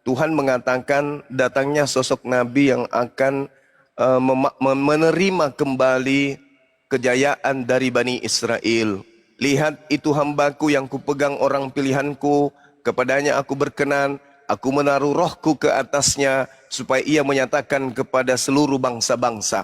Tuhan mengatakan datangnya sosok Nabi yang akan menerima kembali kejayaan dari Bani Israel. Lihat, itu hambaku yang kupegang orang pilihanku, kepadanya aku berkenan, aku menaruh rohku ke atasnya, supaya ia menyatakan kepada seluruh bangsa-bangsa.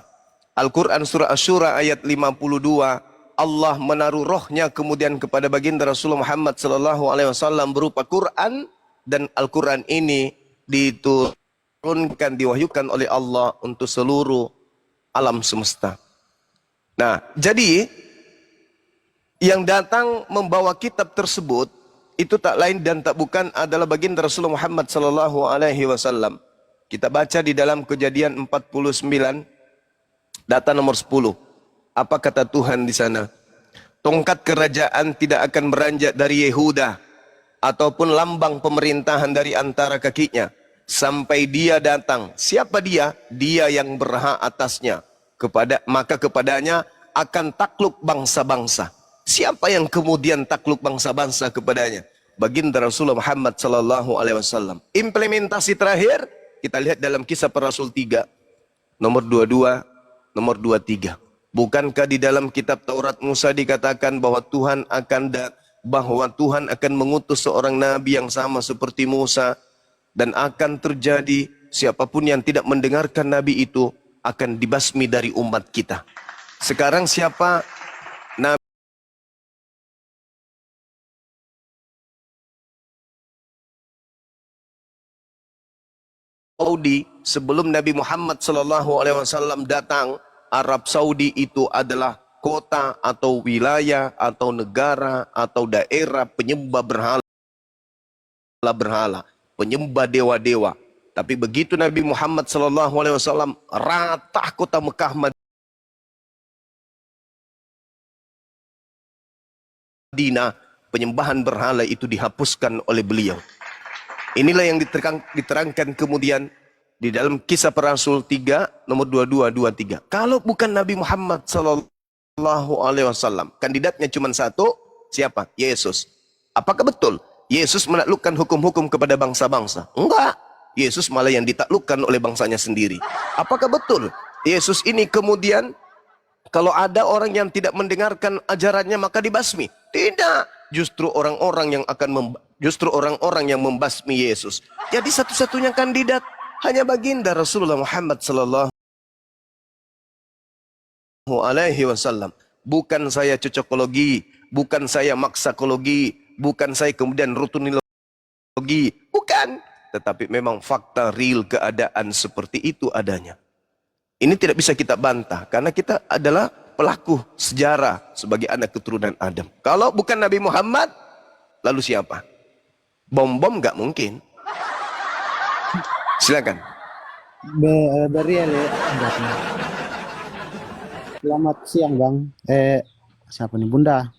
Al-Quran surah Asy-Syura ayat 52, Allah menaruh rohnya kemudian kepada baginda Rasulullah Muhammad sallallahu alaihi wasallam berupa Quran, dan Al-Quran ini diturunkan, diwahyukan oleh Allah untuk seluruh alam semesta. Nah, jadi yang datang membawa kitab tersebut itu tak lain dan tak bukan adalah baginda Rasulullah Muhammad sallallahu alaihi wasallam. Kita baca di dalam Kejadian 49 data nomor 10. Apa kata Tuhan di sana? Tongkat kerajaan tidak akan beranjak dari Yehuda ataupun lambang pemerintahan dari antara kakinya sampai dia datang. Siapa dia? Dia yang berhak atasnya. Maka kepadanya akan takluk bangsa-bangsa. Siapa yang kemudian takluk bangsa-bangsa kepadanya? Baginda Rasulullah Muhammad sallallahu alaihi wasallam. Implementasi terakhir kita lihat dalam Kisah Para Rasul 3 nomor 22, nomor 23. Bukankah di dalam kitab Taurat Musa dikatakan bahwa Tuhan akan mengutus seorang nabi yang sama seperti Musa, dan akan terjadi siapapun yang tidak mendengarkan nabi itu akan dibasmi dari umat kita. Sekarang siapa nabi Saudi sebelum Nabi Muhammad sallallahu alaihi wasallam datang? Arab Saudi itu adalah kota atau wilayah atau negara atau daerah penyembah berhala, penyembah dewa-dewa. Tapi begitu Nabi Muhammad sallallahu alaihi wasallam rata kota Mekah Madinah, penyembahan berhala itu dihapuskan oleh beliau. Inilah yang diterangkan kemudian di dalam Kisah Para Rasul 3 nomor 22 23. Kalau bukan Nabi Muhammad sallallahu alaihi wasallam, kandidatnya cuma satu, siapa? Yesus. Apakah betul Yesus menaklukkan hukum-hukum kepada bangsa-bangsa? Enggak. Yesus malah yang ditaklukkan oleh bangsanya sendiri. Apakah betul Yesus ini kemudian kalau ada orang yang tidak mendengarkan ajarannya maka dibasmi? Tidak. Justru orang-orang yang membasmi Yesus. Jadi satu-satunya kandidat hanya baginda Rasulullah Muhammad sallallahu alaihi wasallam. Bukan saya cocokologi, bukan saya maksakologi, bukan saya kemudian rutinilogi, bukan. Tetapi memang fakta real keadaan seperti itu adanya. Ini tidak bisa kita bantah karena kita adalah pelaku sejarah sebagai anak keturunan Adam. Kalau bukan Nabi Muhammad, lalu siapa? Bom-bom nggak mungkin. Silakan. Berial ya. Selamat siang Bang. Siapa nih Bunda?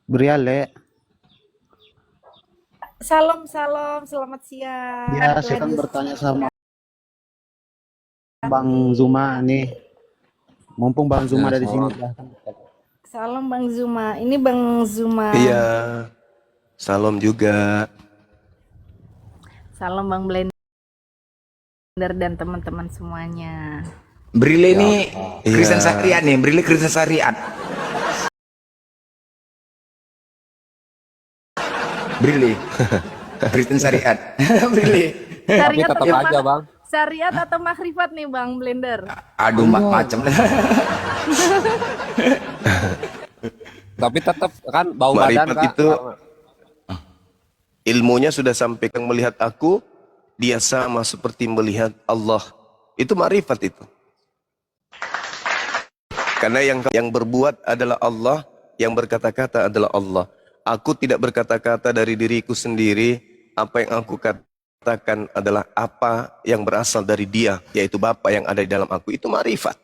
Berial ya. Salam, selamat siang. Ya, saya kan bertanya sama Bang Zuma nih. Mumpung Bang Zuma ada di sini. Salam Bang Zuma. Ini Bang Zuma. Iya. Salam juga. Salam Bang Blender dan teman-teman semuanya. Brile ini Kristen Syariat nih, Brile Kristen Syariat. Brile Kristen Syariat. Brile. Tapi tetap aja Bang. Syariat atau makrifat nih Bang Blender? Aduh, macam. Tapi tetap kan bau badan Marifat Kak. itu Ilmunya sudah sampai yang melihat aku, dia sama seperti melihat Allah. Itu ma'rifat itu. Karena yang berbuat adalah Allah, yang berkata-kata adalah Allah. Aku tidak berkata-kata dari diriku sendiri, apa yang aku katakan adalah apa yang berasal dari Dia, yaitu Bapa yang ada di dalam aku. Itu ma'rifat.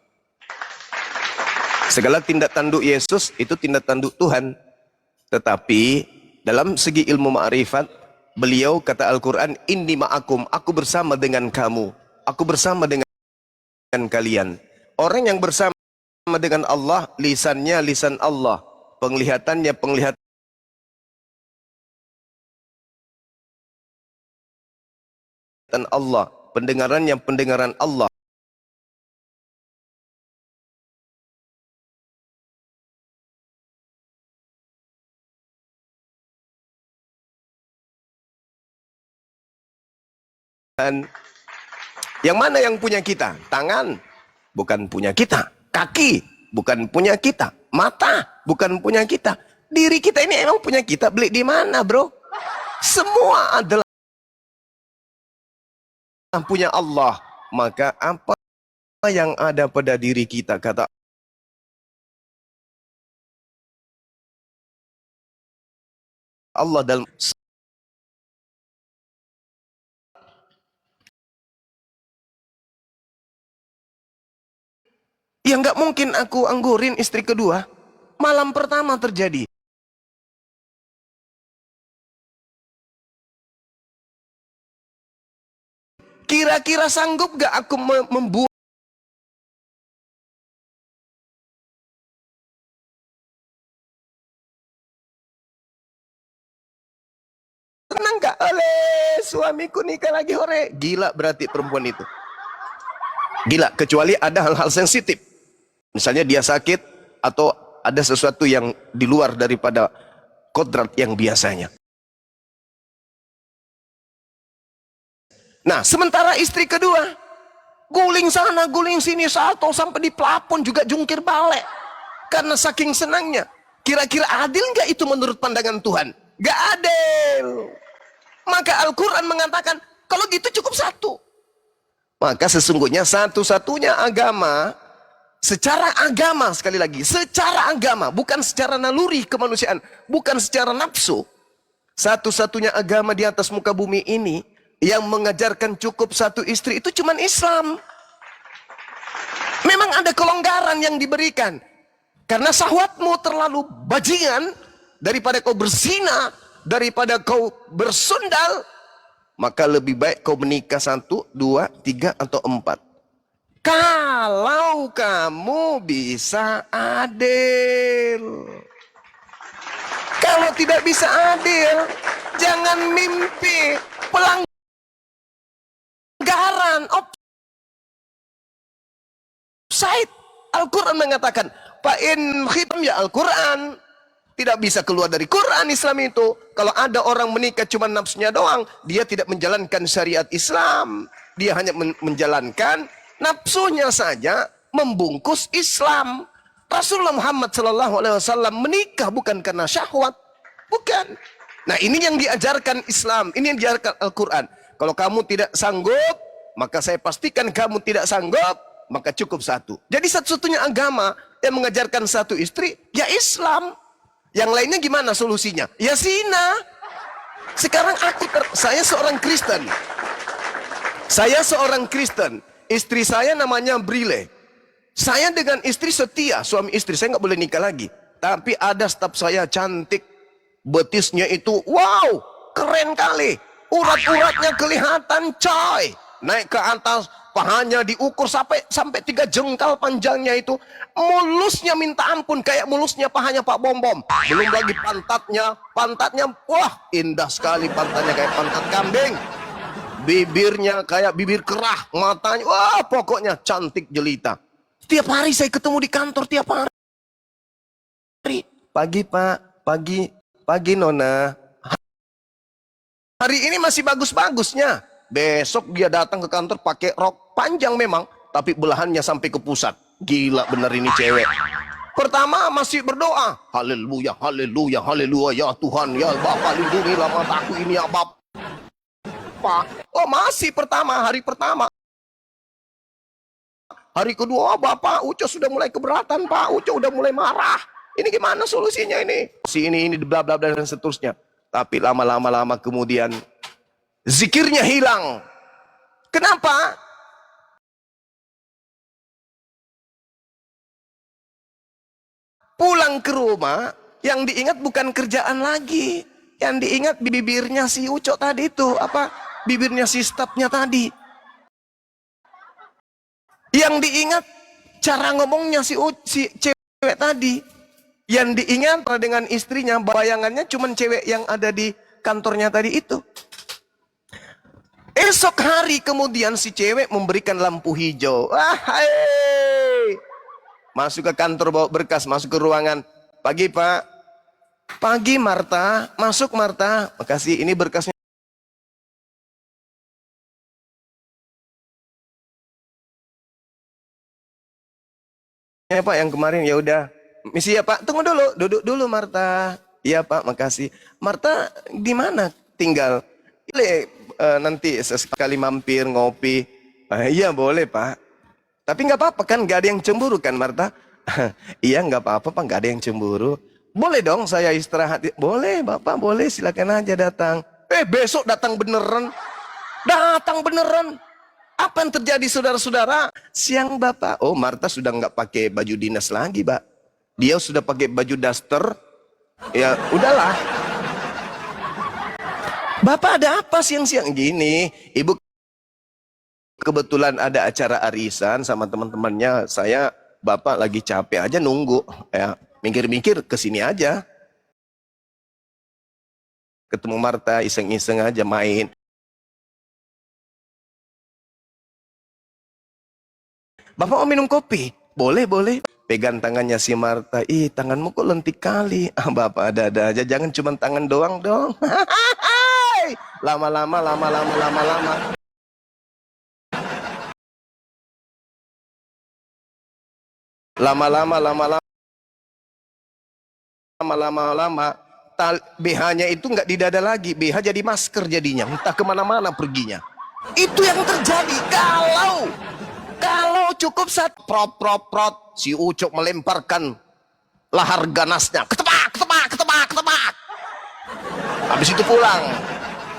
Segala tindak tanduk Yesus itu tindak tanduk Tuhan. Tetapi dalam segi ilmu ma'rifat, beliau kata Al-Quran, inni ma'akum, aku bersama dengan kamu, aku bersama dengan kalian. Orang yang bersama dengan Allah, lisannya lisan Allah, penglihatannya penglihatan Allah, pendengarannya pendengaran Allah. Dan yang mana yang punya kita? Tangan bukan punya kita, kaki bukan punya kita, mata bukan punya kita. Diri kita ini emang punya kita, beli di mana, bro? Semua adalah punya Allah. Maka apa yang ada pada diri kita, kata Allah dalam ya nggak mungkin aku anggurin istri kedua. Malam pertama terjadi. Kira-kira sanggup gak aku membuat tenang gak? Oleh suamiku nikah lagi hore. Gila berarti perempuan itu. Gila, kecuali ada hal-hal sensitif. Misalnya dia sakit atau ada sesuatu yang di luar daripada kodrat yang biasanya. Nah, sementara istri kedua guling sana, guling sini, salto sampai di plafon juga jungkir balik. Karena saking senangnya. Kira-kira adil nggak itu menurut pandangan Tuhan? Nggak adil. Maka Al-Quran mengatakan, kalau gitu cukup satu. Maka sesungguhnya satu-satunya agama, secara agama, sekali lagi, secara agama, bukan secara naluri kemanusiaan, bukan secara nafsu. Satu-satunya agama di atas muka bumi ini yang mengajarkan cukup satu istri itu cuman Islam. Memang ada kelonggaran yang diberikan. Karena syahwatmu terlalu bajingan, daripada kau berzina, daripada kau bersundal, maka lebih baik kau menikah 1, 2, 3, atau 4. Kalau kamu bisa adil. Kalau tidak bisa adil, jangan mimpi pelanggaran offside. Al-Quran mengatakan, Fa'in khitam ya Al-Quran. Tidak bisa keluar dari Quran Islam itu. Kalau ada orang menikah cuma nafsunya doang, dia tidak menjalankan syariat Islam. Dia hanya menjalankan nafsunya saja, membungkus Islam. Rasulullah Muhammad SAW menikah bukan karena syahwat. Bukan. Nah, ini yang diajarkan Islam. Ini yang diajarkan Al-Quran. Kalau kamu tidak sanggup, maka saya pastikan kamu tidak sanggup, maka cukup satu. Jadi satu-satunya agama yang mengajarkan satu istri, ya Islam. Yang lainnya gimana solusinya? Ya zina. Sekarang saya seorang Kristen. Saya seorang Kristen. Istri saya namanya Brile. Saya dengan istri setia, suami istri. Saya nggak boleh nikah lagi. Tapi ada staf saya cantik. Betisnya itu, wow, keren kali. Urat-uratnya kelihatan, coy. Naik ke atas, pahanya diukur sampai 3 jengkal panjangnya itu. Mulusnya minta ampun, kayak mulusnya pahanya Pak Bom-Bom. Belum lagi pantatnya, wah indah sekali pantatnya, kayak pantat kambing. Bibirnya kayak bibir kerah, matanya, wah pokoknya cantik jelita. Tiap hari saya ketemu di kantor, tiap hari. Pagi Pak, pagi Nona. Hari ini masih bagus-bagusnya. Besok dia datang ke kantor pakai rok panjang memang, tapi belahannya sampai ke pusat. Gila bener ini cewek. Pertama masih berdoa. Haleluya, haleluya, haleluya. Ya Tuhan, ya Bapa lindungilah mataku ini ya Bapa. Oh masih pertama, hari pertama. Hari kedua, Bapak Uco sudah mulai keberatan, Pak. Uco udah mulai marah. Ini gimana solusinya ini? Si ini bla bla bla dan seterusnya. Tapi lama-lama kemudian zikirnya hilang. Kenapa? Pulang ke rumah, yang diingat bukan kerjaan lagi. Yang diingat bibirnya si Uco tadi itu, apa? Bibirnya si stafnya tadi. Yang diingat cara ngomongnya si cewek tadi. Yang diingat dengan istrinya, bayangannya cuma cewek yang ada di kantornya tadi itu. Esok hari kemudian si cewek memberikan lampu hijau. Hai. Masuk ke kantor bawa berkas, masuk ke ruangan. Pagi Pak. Pagi Marta. Masuk Marta. Makasih, ini berkasnya. Ya Pak, yang kemarin ya udah. Misi ya Pak, tunggu dulu, duduk dulu Marta. Iya Pak, makasih. Marta di mana tinggal? Boleh nanti sesekali mampir ngopi. Iya boleh Pak. Tapi nggak apa-apa kan, nggak ada yang cemburu kan Marta? Iya nggak apa-apa Pak, nggak ada yang cemburu. Boleh dong saya istirahat. Boleh Bapak, boleh silakan aja datang. Besok datang beneran. Datang beneran. Apa yang terjadi saudara-saudara? Siang Bapak. Oh Marta sudah nggak pakai baju dinas lagi Pak. Dia sudah pakai baju daster. Ya udahlah. Bapak ada apa siang-siang gini? Ibu kebetulan ada acara arisan sama teman-temannya. Bapak lagi capek aja nunggu. Ya, mikir-mikir kesini aja. Ketemu Marta, iseng-iseng aja main. Bapak mau minum kopi? Boleh, boleh. Pegang tangannya si Marta. Ih, tanganmu kok lentik kali. Bapak ada-ada aja. Jangan cuma tangan doang dong. Lama-lama. Lama-lama. BH-nya itu nggak di dada lagi. BH jadi masker jadinya. Entah kemana-mana perginya. Itu yang terjadi kalau cukup saat prot si Ucok melemparkan lahar ganasnya, ketebak. Habis itu pulang,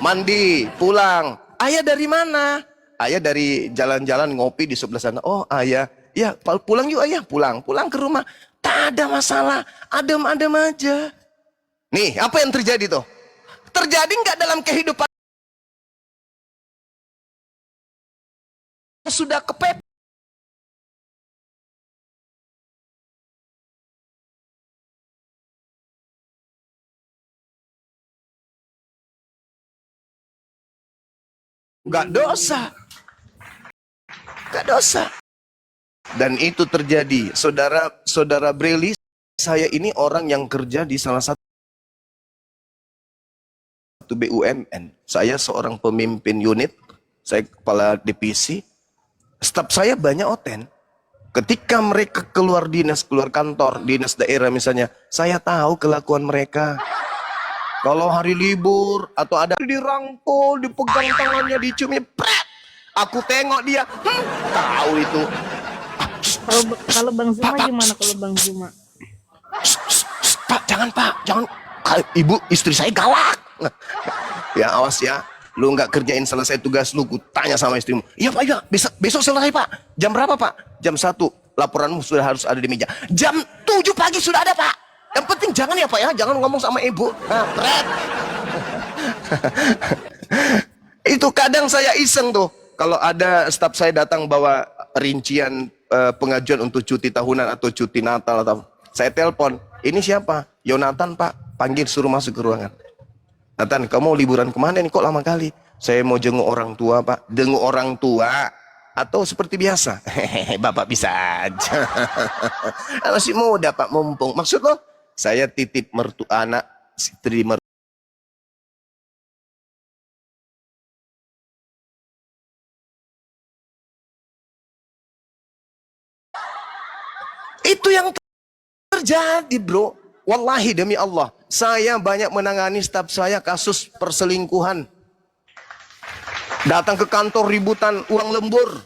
mandi, pulang. Ayah dari mana? Ayah dari jalan-jalan ngopi di sebelah sana. Oh ayah, ya pulang yuk ayah, pulang ke rumah. Tak ada masalah, adem-adem aja. Nih, apa yang terjadi tuh? Terjadi nggak dalam kehidupan? Sudah kepepet. Gak dosa. Dan itu terjadi. Saudara Breli, saya ini orang yang kerja di salah satu BUMN. Saya seorang pemimpin unit, saya kepala divisi. Staf saya banyak oten. Ketika mereka keluar dinas, keluar kantor, dinas daerah misalnya, saya tahu kelakuan mereka. Kalau hari libur atau ada dirangkul, dipegang tangannya, diciumnya, pret. Aku tengok dia, tahu itu. Kalau Bang Zuma gimana kalau Bang Zuma? Pak, jangan Pak, jangan. Ibu, istri saya galak. Ya awas ya, lu nggak kerjain selesai tugas lu, tanya sama istrimu. Iya Pak, iya, besok selesai Pak. Jam berapa Pak? Jam 1. Laporanmu sudah harus ada di meja. Jam 7 pagi sudah ada Pak. Yang penting jangan ya Pak ya, jangan ngomong sama ibu. Pret. Itu kadang saya iseng tuh. Kalau ada staf saya datang bawa rincian pengajuan untuk cuti tahunan atau cuti Natal atau saya telepon. Ini siapa? Yonatan Pak. Panggil suruh masuk ke ruangan. Nathan, kamu liburan kemana nih? Kok lama kali? Saya mau jenguk orang tua Pak. Jenguk orang tua? Atau seperti biasa? Hehehe, Bapak bisa aja. Masih muda Pak, mumpung. Maksud lo? Saya titip anak, istri mertua. Itu yang terjadi, bro. Wallahi demi Allah, saya banyak menangani staf saya kasus perselingkuhan. Datang ke kantor ributan uang lembur.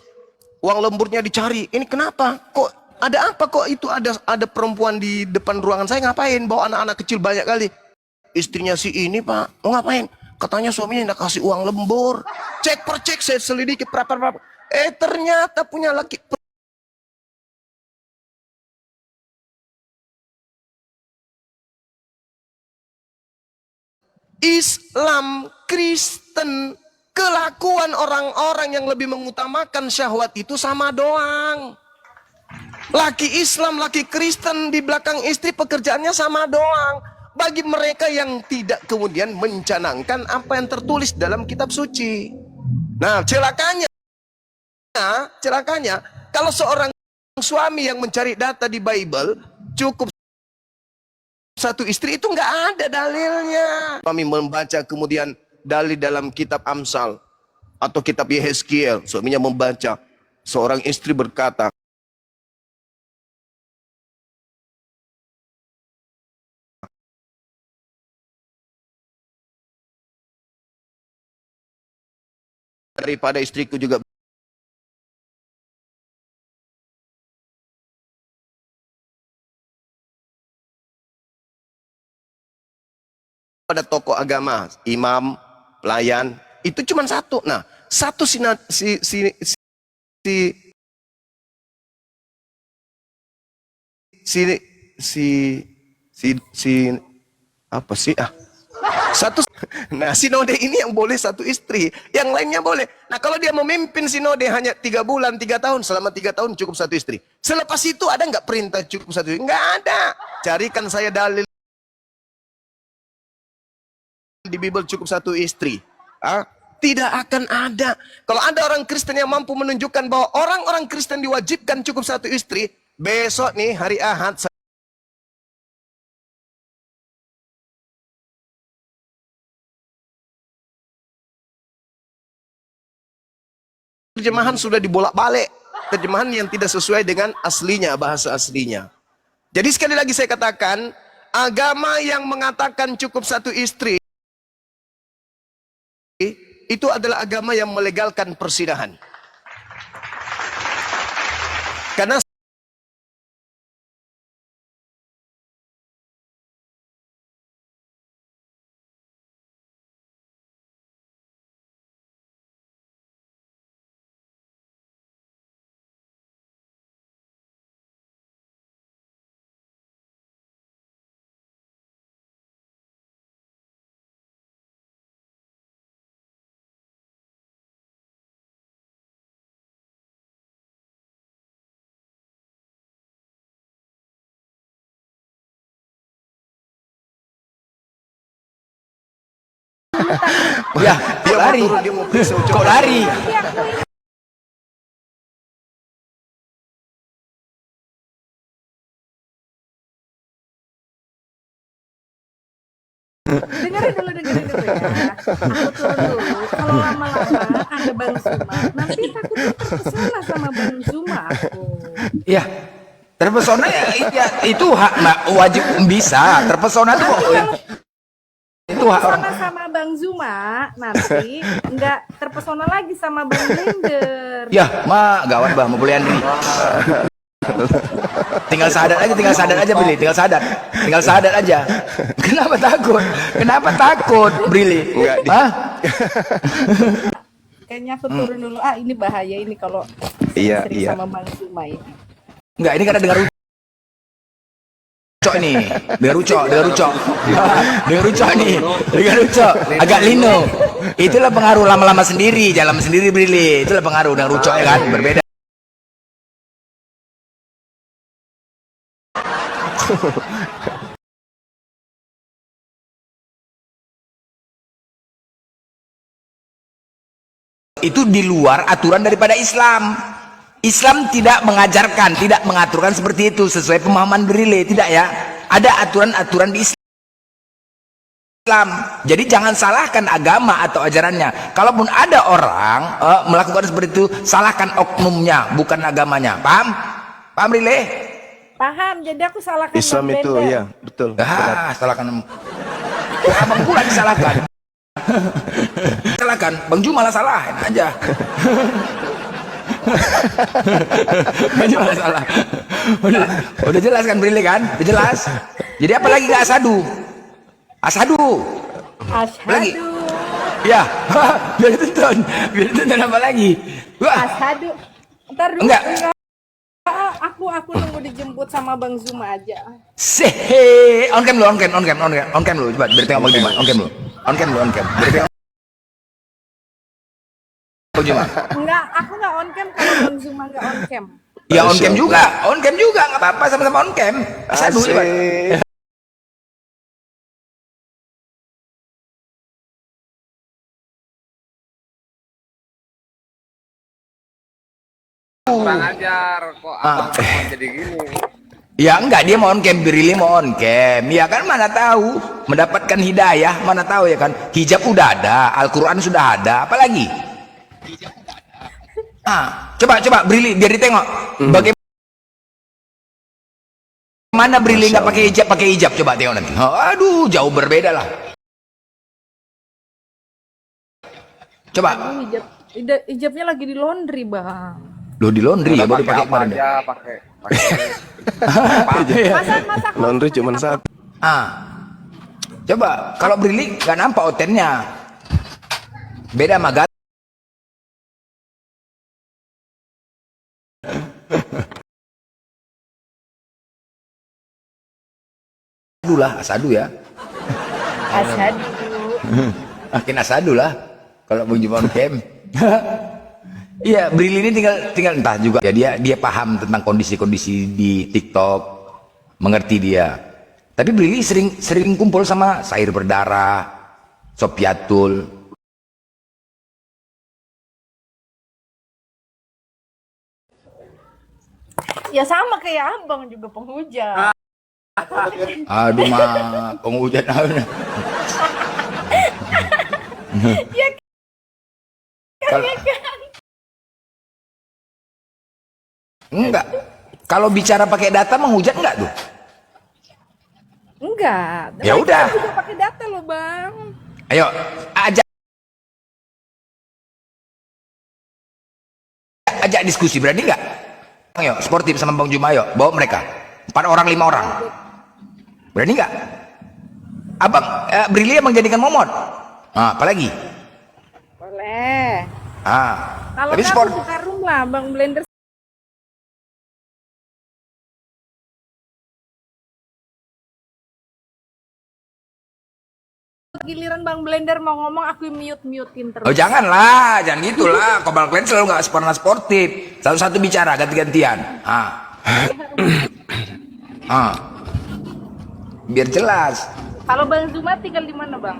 Uang lemburnya dicari. Ini kenapa? Kok ada apa kok itu ada perempuan di depan ruangan saya, ngapain? Bawa anak-anak kecil banyak kali. Istrinya si ini, Pak, mau ngapain? Katanya suaminya tidak kasih uang lembur. Cek per cek, saya selidiki berapa. Ternyata punya laki. Islam, Kristen, kelakuan orang-orang yang lebih mengutamakan syahwat itu sama doang. Laki Islam, laki Kristen di belakang istri pekerjaannya sama doang. Bagi mereka yang tidak kemudian mencanangkan apa yang tertulis dalam kitab suci. Nah, celakanya kalau seorang suami yang mencari data di Bible cukup satu istri, itu nggak ada dalilnya. Kami membaca kemudian dalil dalam kitab Amsal atau kitab Yehezkiel, suaminya membaca, seorang istri berkata, daripada istriku juga pada tokoh agama, imam, pelayan, itu cuma satu. Nah, satu apa sih? Satu. Nah, sinode ini yang boleh satu istri, yang lainnya boleh. Nah, kalau dia memimpin sinode hanya 3 bulan, 3 tahun, selama 3 tahun cukup satu istri. Selepas itu ada nggak perintah cukup satu istri? Nggak ada. Carikan saya dalil di Bible cukup satu istri. Tidak akan ada. Kalau ada orang Kristen yang mampu menunjukkan bahwa orang-orang Kristen diwajibkan cukup satu istri, besok nih hari Ahad terjemahan sudah dibolak-balik. Terjemahan yang tidak sesuai dengan aslinya, bahasa aslinya. Jadi sekali lagi saya katakan, agama yang mengatakan cukup satu istri itu adalah agama yang melegalkan persinahan. Karena Ya, kok lari? Kok lari? Dengerin dulu ya. Aku turun dulu. Kalau lama-lama ada Bang Zuma, nanti takutnya terpesona sama Bang Zuma aku. Ya, terpesona ya itu hak wajib bisa. Terpesona tuh itu hak orang. Sama Bang Zuma, nanti nggak terpesona lagi sama Bang Blender. Ya, gawat bah, mau boleh Andri. Tinggal sadar aja Brili, tinggal sadar aja. Kenapa takut Brili? Hah? Kayaknya aku turun dulu. Ini bahaya ini kalau Iya. sama Bang Zuma ini. Enggak, ini karena dengar rucok nih, dengar rucok agak lino. Itulah pengaruh lama-lama sendiri, jalan sendiri Brili. Itulah pengaruh dengan rucok ya kan, berbeda. Itu di luar aturan daripada Islam. Islam tidak mengajarkan, tidak mengaturkan seperti itu sesuai pemahaman Brili, tidak ya. Ada aturan-aturan di Islam. Jadi jangan salahkan agama atau ajarannya. Kalaupun ada orang melakukan seperti itu, salahkan oknumnya, bukan agamanya. Paham? Paham Brili? Paham, jadi aku salahkan Islam Bang itu Blender. ya, betul. Benar. Salahkan. Abang pula disalahkan. Salahkan, Bang Ju malah salah, enak aja. Bang Ju malah salah. Udah jelas kan Brili kan? Udah jelas. Jadi apa lagi nggak asadu? Asadu. Lagi. Asyhadu. Ya, biar tonton apa lagi? Wah, Asyhadu. Ntar dulu. Enggak. Aku nunggu dijemput sama Bang Zuma aja. on cam lu, coba biar tengok Bang Juma, on cam lu, biar tengok Bang Juma. Enggak, aku nggak on cam kalau Bang Zuma nggak on cam. Ya on cam juga, nggak apa-apa, sama-sama on cam. Asadu coba. Asik. Kurang ajar kok abang jadi gini. Ya enggak, dia mau on cam, Brili mau on cam. Ya kan mana tahu mendapatkan hidayah, mana tahu ya kan. Hijab udah ada, Al-Qur'an sudah ada, apalagi? Coba Brili biar ditengok. Bagaimana Brili nggak pakai hijab, coba tengok nanti. Aduh, jauh berbeda lah. Coba. Hijabnya lagi di laundry, Bang. Lo di laundry ya, baru pakai apa kemarin. aja, pakai Masak. Laundry cuma satu. Coba kalau Brili nggak nampak otennya. Beda sama Gat. Asadu ya. Asyhadu. Makin asadu lah kalau Bang Juma on cam. Iya, Brili ini tinggal entah juga ya, dia paham tentang kondisi-kondisi di TikTok, mengerti dia. Tapi Brili sering kumpul sama Sair Berdarah, Sopiatul. Ya sama kayak Abang juga penghujat. Aduh mah, penghujat. Enggak. Kalau bicara pakai data menghujat enggak tuh? Enggak. Ya udah. Kita juga pakai data loh, Bang. Ayo, ajak diskusi, berani enggak? Ayo, sportif sama Bang Juma, ayo, bawa mereka. 4 orang, 5 orang. Berani enggak? Abang, Brili emang jadikan momot. Apalagi? Boleh. Kalau Tapi nggak sport. aku buka room lah, Bang Blender. Giliran Bang Blender mau ngomong aku mute-mutein terus. Oh janganlah, jangan gitulah. Kobal kalian selalu nggak pernah sportif. Satu-satu bicara ganti-gantian. Biar jelas. Kalau Bang Zuma tinggal di mana, Bang?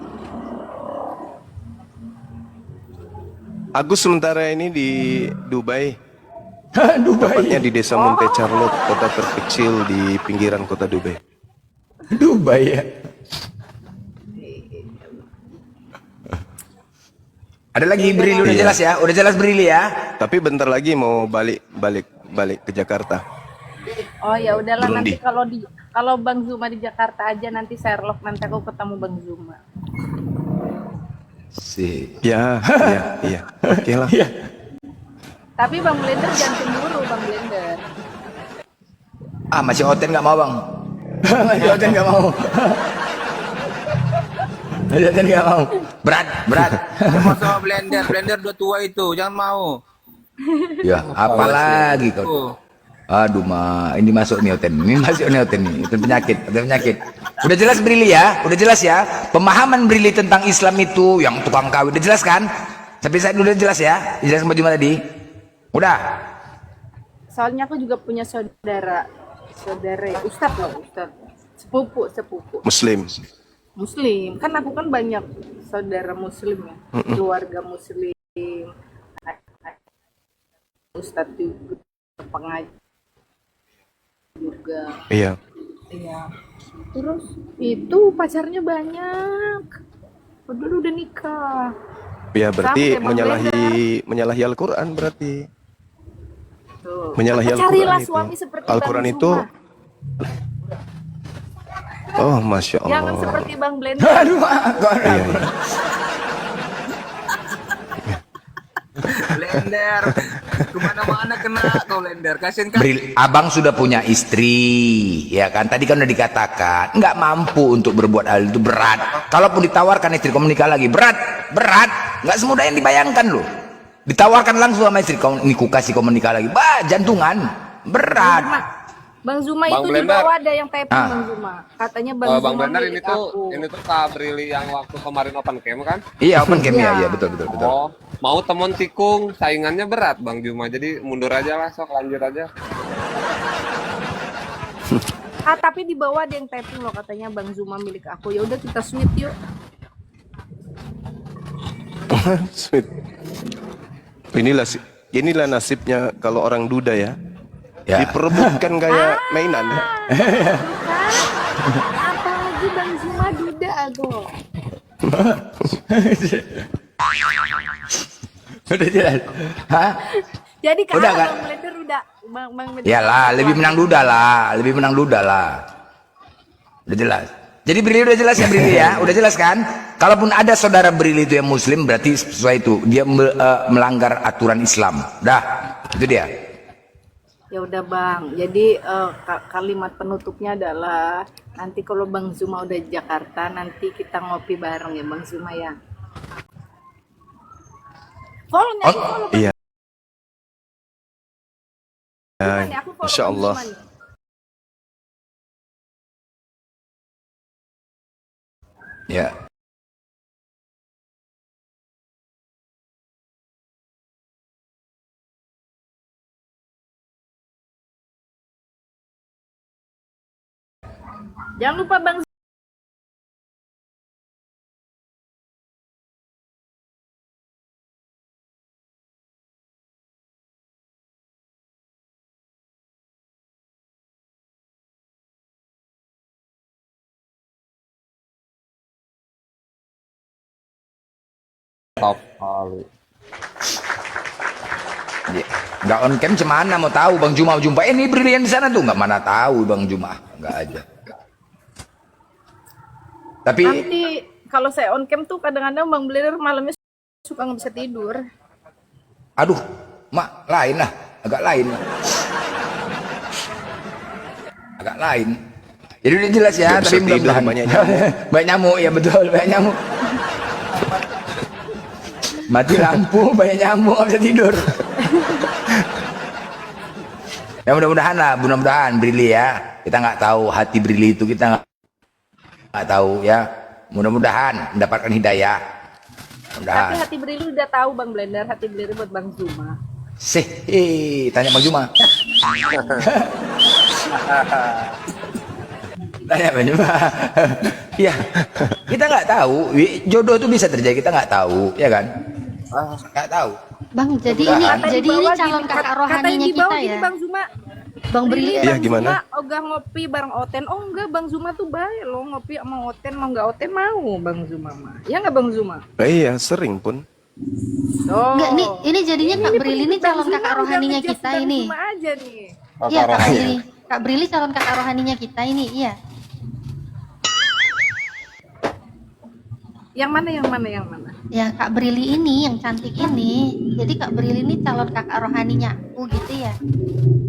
Aku sementara ini di Dubai. Dubai. Tepatnya di desa Monte Charlotte, kota terkecil di pinggiran kota Dubai. Dubai ya. Ada lagi Brili, udah jelas ya, udah jelas Brili ya. Tapi bentar lagi mau balik ke Jakarta. Oh ya udahlah, Burundi. nanti kalau Bang Zuma di Jakarta aja, nanti Sherlock, nanti aku ketemu Bang Zuma. Ya. Oke lah. Tapi Bang Blender jangan cemburu, Bang Blender. Masih Oten nggak mau bang. Masih Oten nggak mau. Masih Oten nggak mau. Berat. Cuma sama blender udah tua itu, jangan mau. Ya, apalagi kau. Aduh ini masuk nih Oten. Ini masuk nih Oten nih. Itu penyakit. Udah jelas Brili ya, udah jelas ya. Pemahaman Brili tentang Islam itu yang tukang kawin udah jelas kan? Sampai saya udah jelas ya, jelas sama Juma tadi. Udah. Soalnya aku juga punya saudara Ustadz loh, Ustadz. Sepupu. Muslim. Kan aku kan banyak saudara Muslim ya, keluarga Muslim. Ustadz juga, pengaji juga. Iya. Terus itu pacarnya banyak. Udah nikah. Ya berarti Sampai Bang menyalahi Al-Quran berarti. Tuh. Menyalahi Carilah Al-Quran itu. suami seperti Al-Quran Bang itu Zuma. Oh, Masya Allah. Jangan seperti Bang Blender. Aduh, kok Iya, iya. Blender. Kemana-mana kena kau Blender. Kasian kan. Abang sudah punya istri, ya kan? Tadi kan udah dikatakan nggak mampu untuk berbuat hal itu, berat. Kalaupun ditawarkan istri kau menikah lagi, berat, nggak semudah yang dibayangkan loh. Ditawarkan langsung sama istri, kau ini ku kasih kau menikah lagi, jantungan, berat. Bang Zuma Bang itu di Blender. bawah ada yang typing Ah. Bang Zuma. Katanya Bang Bang Zuma Blender milik ini tuh aku. Kak Brili yang waktu kemarin open cam kan? Iya, open cam ya, Iya. iya betul. Oh, mau temen tikung, saingannya berat Bang Juma. Jadi mundur aja lah, sok lanjut aja. Tapi di bawah ada yang typing loh, katanya Bang Zuma milik aku. Ya udah kita sweet yuk. Sweet. Inilah nasibnya kalau orang duda ya. Ya. Diperebutkan kayak mainan. Apalagi Bang Zuma duda aku. Udah jelas. Hah? Jadi kalau Udah kan? Bang Blender udah Bang Blender. Iyalah, lebih menang duda lah. Udah jelas. Jadi Brili udah jelas ya Brili ya, udah jelas kan? Kalaupun ada saudara Brili itu yang Muslim, berarti sesuai itu dia melanggar aturan Islam. Dah, itu dia. Ya udah Bang. Jadi kalimat penutupnya adalah nanti kalau Bang Zuma udah di Jakarta, nanti kita ngopi bareng ya Bang Zuma ya. Follow nih, aku follow. Iya. Zuma nih, aku follow Masya Bang Allah. Zuma nih. Ya. Jangan lupa Bang Top kali. Ya. Nggak on cam cemana mau tahu Bang Juma jumpa ini Brilian di sana tuh nggak mana tahu Bang Juma, nggak aja. Tapi nanti kalau saya on cam tuh kadang-kadang Bang Blender malamnya suka nggak bisa tidur. aduh, mak lain lah, agak lain. Agak lain. Jadi udah jelas ya, Nggak bisa tapi tidur, mudah-mudahan banyak nyamuk. banyak nyamuk, ya betul, banyak nyamuk. Mati lampu, banyak nyamuk, nggak bisa tidur. Ya mudah-mudahan lah, mudah-mudahan Brili ya. Kita nggak tahu hati Brili itu, kita nggak tahu ya. Mudah-mudahan mendapatkan hidayah. Tapi Mudah-mudahan. hati Brili udah tahu Bang Blender, hati Brili buat Bang Zuma. Tanya Bang Juma. Tanya Bang Juma. Ya, kita nggak tahu. Jodoh itu bisa terjadi, kita nggak tahu, ya kan? Nggak tahu. Bang, jadi ini calon kakak rohaninya kita ya. Bang Zuma. Bang Brili. Iya, Bang gimana? Zuma ogah ngopi bareng Oten. Oh enggak, Bang Zuma tuh baik loh, ngopi sama Oten, mau enggak Oten mau Bang Zuma mah. Ya enggak Bang Zuma? Iya, sering pun. Oh. Enggak, ini jadinya Kak Brili ini calon Bang kakak Zuma rohaninya udah kita ngejudge ini. Bang Zuma aja nih. Iya, Kak Brili. Kak Brili calon kakak rohaninya kita ini, iya. Yang mana? Ya, Kak Brili ini yang cantik ini. Jadi Kak Brili ini calon kakak rohaninya aku gitu ya.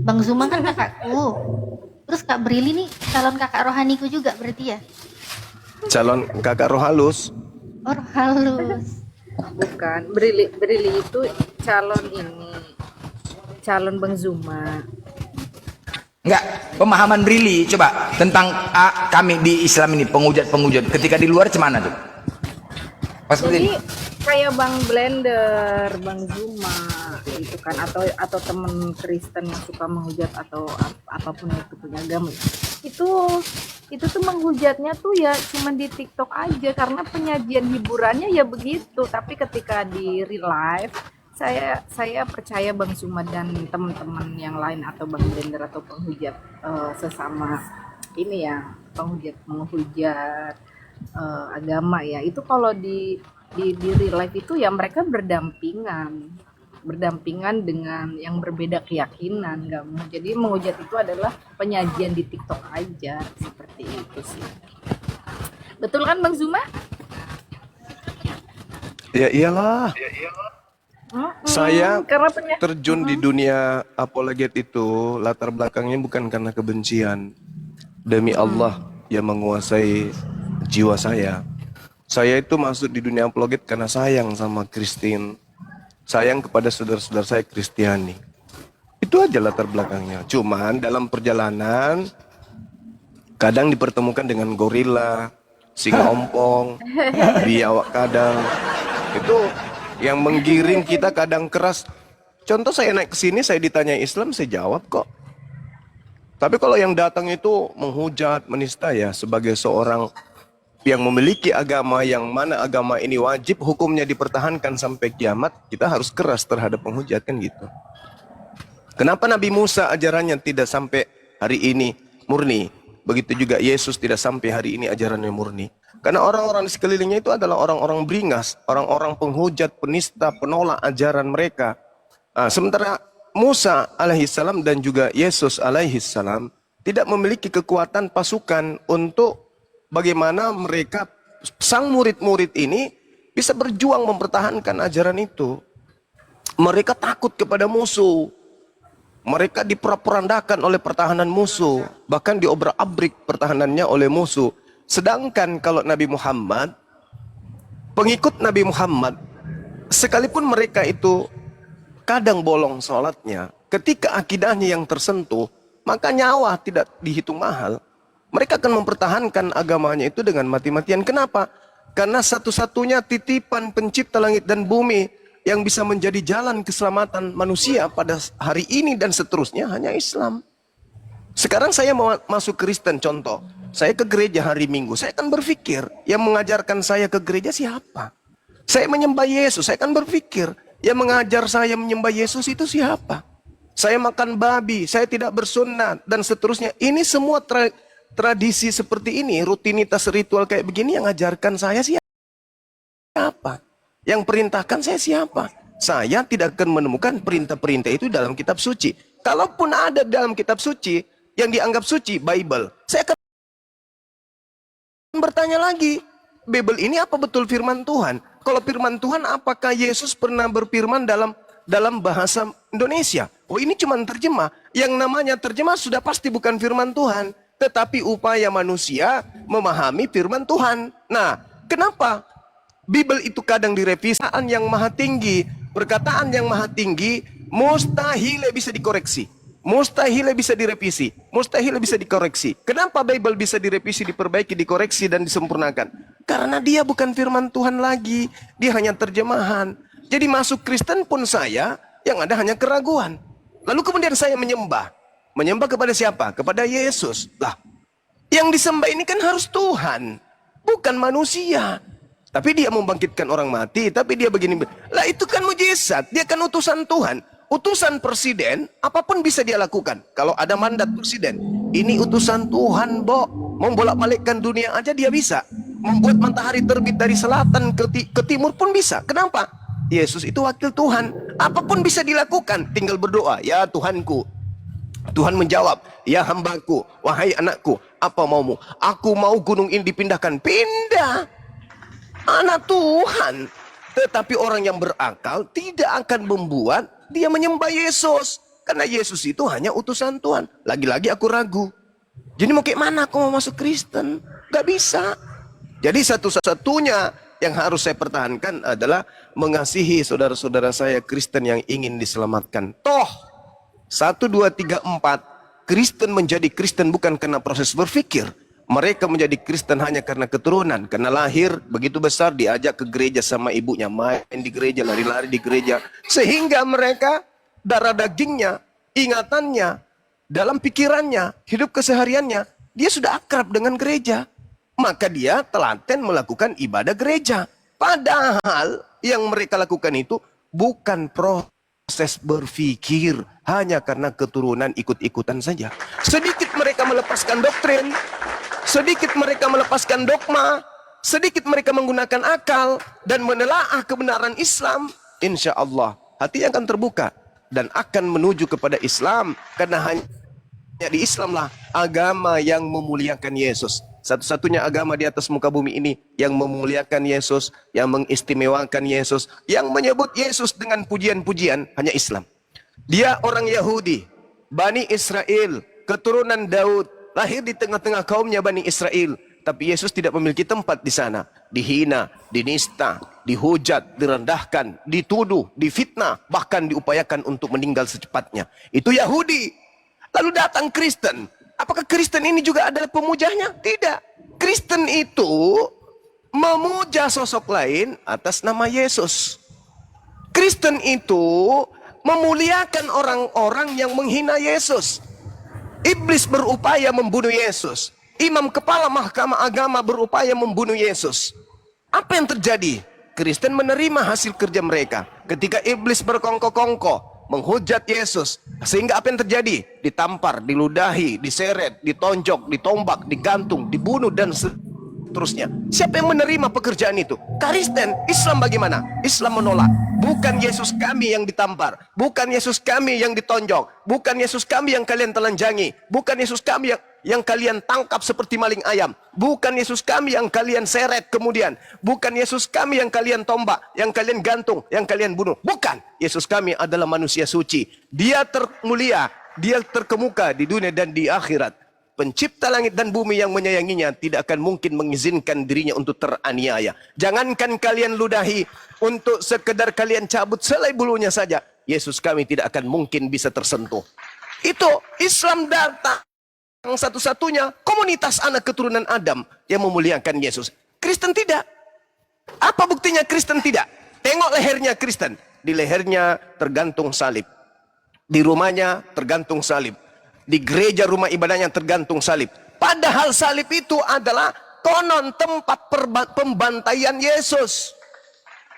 Bang Zuma kan kakakku. Terus Kak Brili nih calon kakak rohaniku juga berarti ya. Calon kakak roh halus. Oh, halus. Bukan, Brili itu calon ini. Calon Bang Zuma. Enggak, pemahaman Brili coba tentang kami di Islam ini, penghujat ketika di luar cemana tuh? Pas Jadi ini. kayak Bang Blender, Bang Zuma gitu kan, atau temen Kristen yang suka menghujat atau apapun itu punya agama. Itu tuh menghujatnya tuh ya cuma di TikTok aja karena penyajian hiburannya ya begitu, tapi ketika di real life saya percaya Bang Zuma dan teman-teman yang lain atau Bang Blender atau penghujat sesama ini ya, menghujat agama ya, itu kalau di real life itu ya mereka berdampingan berdampingan dengan yang berbeda keyakinan, nggak mau. Jadi menghujat itu adalah penyajian di TikTok aja, seperti itu sih. Betul kan Bang Zuma? Ya iyalah. Saya Karena terjun di dunia apologet itu latar belakangnya bukan karena kebencian. Demi Allah yang menguasai jiwa saya. Saya itu masuk di dunia apologet karena sayang sama Kristen. Sayang kepada saudara-saudara saya Kristiani. Itu aja latar belakangnya. Cuman dalam perjalanan kadang dipertemukan dengan gorila, singa ompong, biawak kadang. Itu yang menggiring kita kadang keras. Contoh saya naik ke sini, saya ditanya Islam, saya jawab kok. Tapi kalau yang datang itu menghujat, menista ya, sebagai seorang yang memiliki agama yang mana agama ini wajib hukumnya dipertahankan sampai kiamat, kita harus keras terhadap penghujat kan gitu. Kenapa Nabi Musa ajarannya tidak sampai hari ini murni? Begitu juga Yesus tidak sampai hari ini ajarannya murni. Karena orang-orang di sekelilingnya itu adalah orang-orang beringas, orang-orang penghujat, penista, penolak ajaran mereka. Sementara Musa alaihissalam dan juga Yesus alaihissalam tidak memiliki kekuatan pasukan untuk bagaimana mereka, sang murid-murid ini bisa berjuang mempertahankan ajaran itu. Mereka takut kepada musuh. Mereka diporak-porandakan oleh pertahanan musuh. Bahkan diobrak-abrik pertahanannya oleh musuh. Sedangkan kalau Nabi Muhammad, pengikut Nabi Muhammad, sekalipun mereka itu kadang bolong sholatnya, ketika akidahnya yang tersentuh, maka nyawa tidak dihitung mahal. Mereka akan mempertahankan agamanya itu dengan mati-matian. Kenapa? Karena satu-satunya titipan pencipta langit dan bumi yang bisa menjadi jalan keselamatan manusia pada hari ini dan seterusnya hanya Islam. Sekarang saya mau masuk Kristen, contoh. Saya ke gereja hari Minggu, saya akan berpikir, yang mengajarkan saya ke gereja siapa? Saya menyembah Yesus, saya akan berpikir, yang mengajar saya menyembah Yesus itu siapa? Saya makan babi, saya tidak bersunat, dan seterusnya. Ini semua tradisi seperti ini, rutinitas ritual kayak begini yang ajarkan saya siapa? Yang perintahkan saya siapa? Saya tidak akan menemukan perintah-perintah itu dalam kitab suci. Kalaupun ada dalam kitab suci, yang dianggap suci, Bible, saya akan bertanya lagi, Bible ini apa betul firman Tuhan? Kalau firman Tuhan, apakah Yesus pernah berfirman dalam bahasa Indonesia? Oh, ini cuma terjemah. Yang namanya terjemah sudah pasti bukan firman Tuhan, tetapi upaya manusia memahami firman Tuhan. Nah, kenapa Bible itu kadang direvisi? Yang maha tinggi, perkataan yang maha tinggi mustahil bisa dikoreksi. Mustahil bisa direvisi, mustahil bisa dikoreksi. Kenapa Bible bisa direvisi, diperbaiki, dikoreksi, dan disempurnakan? Karena dia bukan firman Tuhan lagi, dia hanya terjemahan. Jadi masuk Kristen pun saya, yang ada hanya keraguan. Lalu kemudian saya menyembah. Menyembah kepada siapa? Kepada Yesus. Lah, yang disembah ini kan harus Tuhan, bukan manusia. Tapi dia membangkitkan orang mati, tapi dia begini. Lah itu kan mujizat, dia kan utusan Tuhan. Utusan presiden, apapun bisa dia lakukan. Kalau ada mandat presiden, ini utusan Tuhan, membolak-balikkan dunia aja dia bisa. Membuat matahari terbit dari selatan ke timur pun bisa. Kenapa? Yesus itu wakil Tuhan. Apapun bisa dilakukan, tinggal berdoa. Ya Tuhanku. Tuhan menjawab, ya hambaku, wahai anakku, apa maumu? Aku mau gunung ini dipindahkan. Pindah. Anak Tuhan. Tetapi orang yang berakal tidak akan membuat dia menyembah Yesus. Karena Yesus itu hanya utusan Tuhan. Lagi-lagi aku ragu. Jadi mau kayak mana aku mau masuk Kristen? Gak bisa. Jadi satu-satunya yang harus saya pertahankan adalah mengasihi saudara-saudara saya Kristen yang ingin diselamatkan. Toh 1, 2, 3, 4 Kristen menjadi Kristen bukan karena proses berpikir. Mereka menjadi Kristen hanya karena keturunan. Karena lahir begitu besar, diajak ke gereja sama ibunya, main di gereja, lari-lari di gereja. Sehingga mereka, darah dagingnya, ingatannya, dalam pikirannya, hidup kesehariannya, dia sudah akrab dengan gereja. Maka dia telaten melakukan ibadah gereja. Padahal yang mereka lakukan itu bukan proses berpikir, hanya karena keturunan ikut-ikutan saja. Sedikit mereka melepaskan doktrin, sedikit mereka melepaskan dogma, sedikit mereka menggunakan akal dan menelaah kebenaran Islam. Insya Allah hatinya akan terbuka dan akan menuju kepada Islam, karena hanya di Islamlah agama yang memuliakan Yesus. Satu-satunya agama di atas muka bumi ini yang memuliakan Yesus, yang mengistimewakan Yesus, yang menyebut Yesus dengan pujian-pujian, hanya Islam. Dia orang Yahudi, Bani Israel, keturunan Daud, lahir di tengah-tengah kaumnya Bani Israel. Tapi Yesus tidak memiliki tempat di sana. Dihina, dinista, dihujat, direndahkan, dituduh, difitnah, bahkan diupayakan untuk meninggal secepatnya. Itu Yahudi. Lalu datang Kristen. Apakah Kristen ini juga adalah pemujanya? Tidak. Kristen itu memuja sosok lain atas nama Yesus. Kristen itu memuliakan orang-orang yang menghina Yesus. Iblis berupaya membunuh Yesus. Imam kepala mahkamah agama berupaya membunuh Yesus. Apa yang terjadi? Kristen menerima hasil kerja mereka. Ketika iblis berkongko-kongko menghujat Yesus, sehingga apa yang terjadi? Ditampar, diludahi, diseret, ditonjok, ditombak, digantung, dibunuh, dan seterusnya. Siapa yang menerima pekerjaan itu? Kristen. Islam bagaimana? Islam menolak. Bukan Yesus kami yang ditampar, bukan Yesus kami yang ditonjok, bukan Yesus kami yang kalian telanjangi, bukan Yesus kami yang kalian tangkap seperti maling ayam, bukan Yesus kami yang kalian seret kemudian, bukan Yesus kami yang kalian tombak, yang kalian gantung, yang kalian bunuh. Bukan. Yesus kami adalah manusia suci. Dia termulia, dia terkemuka di dunia dan di akhirat. Pencipta langit dan bumi yang menyayanginya tidak akan mungkin mengizinkan dirinya untuk teraniaya. Jangankan kalian ludahi, untuk sekedar kalian cabut selai bulunya saja, Yesus kami tidak akan mungkin bisa tersentuh. Itu Islam datang satu-satunya komunitas anak keturunan Adam yang memuliakan Yesus. Kristen tidak. Apa buktinya Kristen tidak? Tengok lehernya Kristen. Di lehernya tergantung salib. Di rumahnya tergantung salib. Di gereja rumah ibadahnya tergantung salib. Padahal salib itu adalah konon tempat pembantaian Yesus.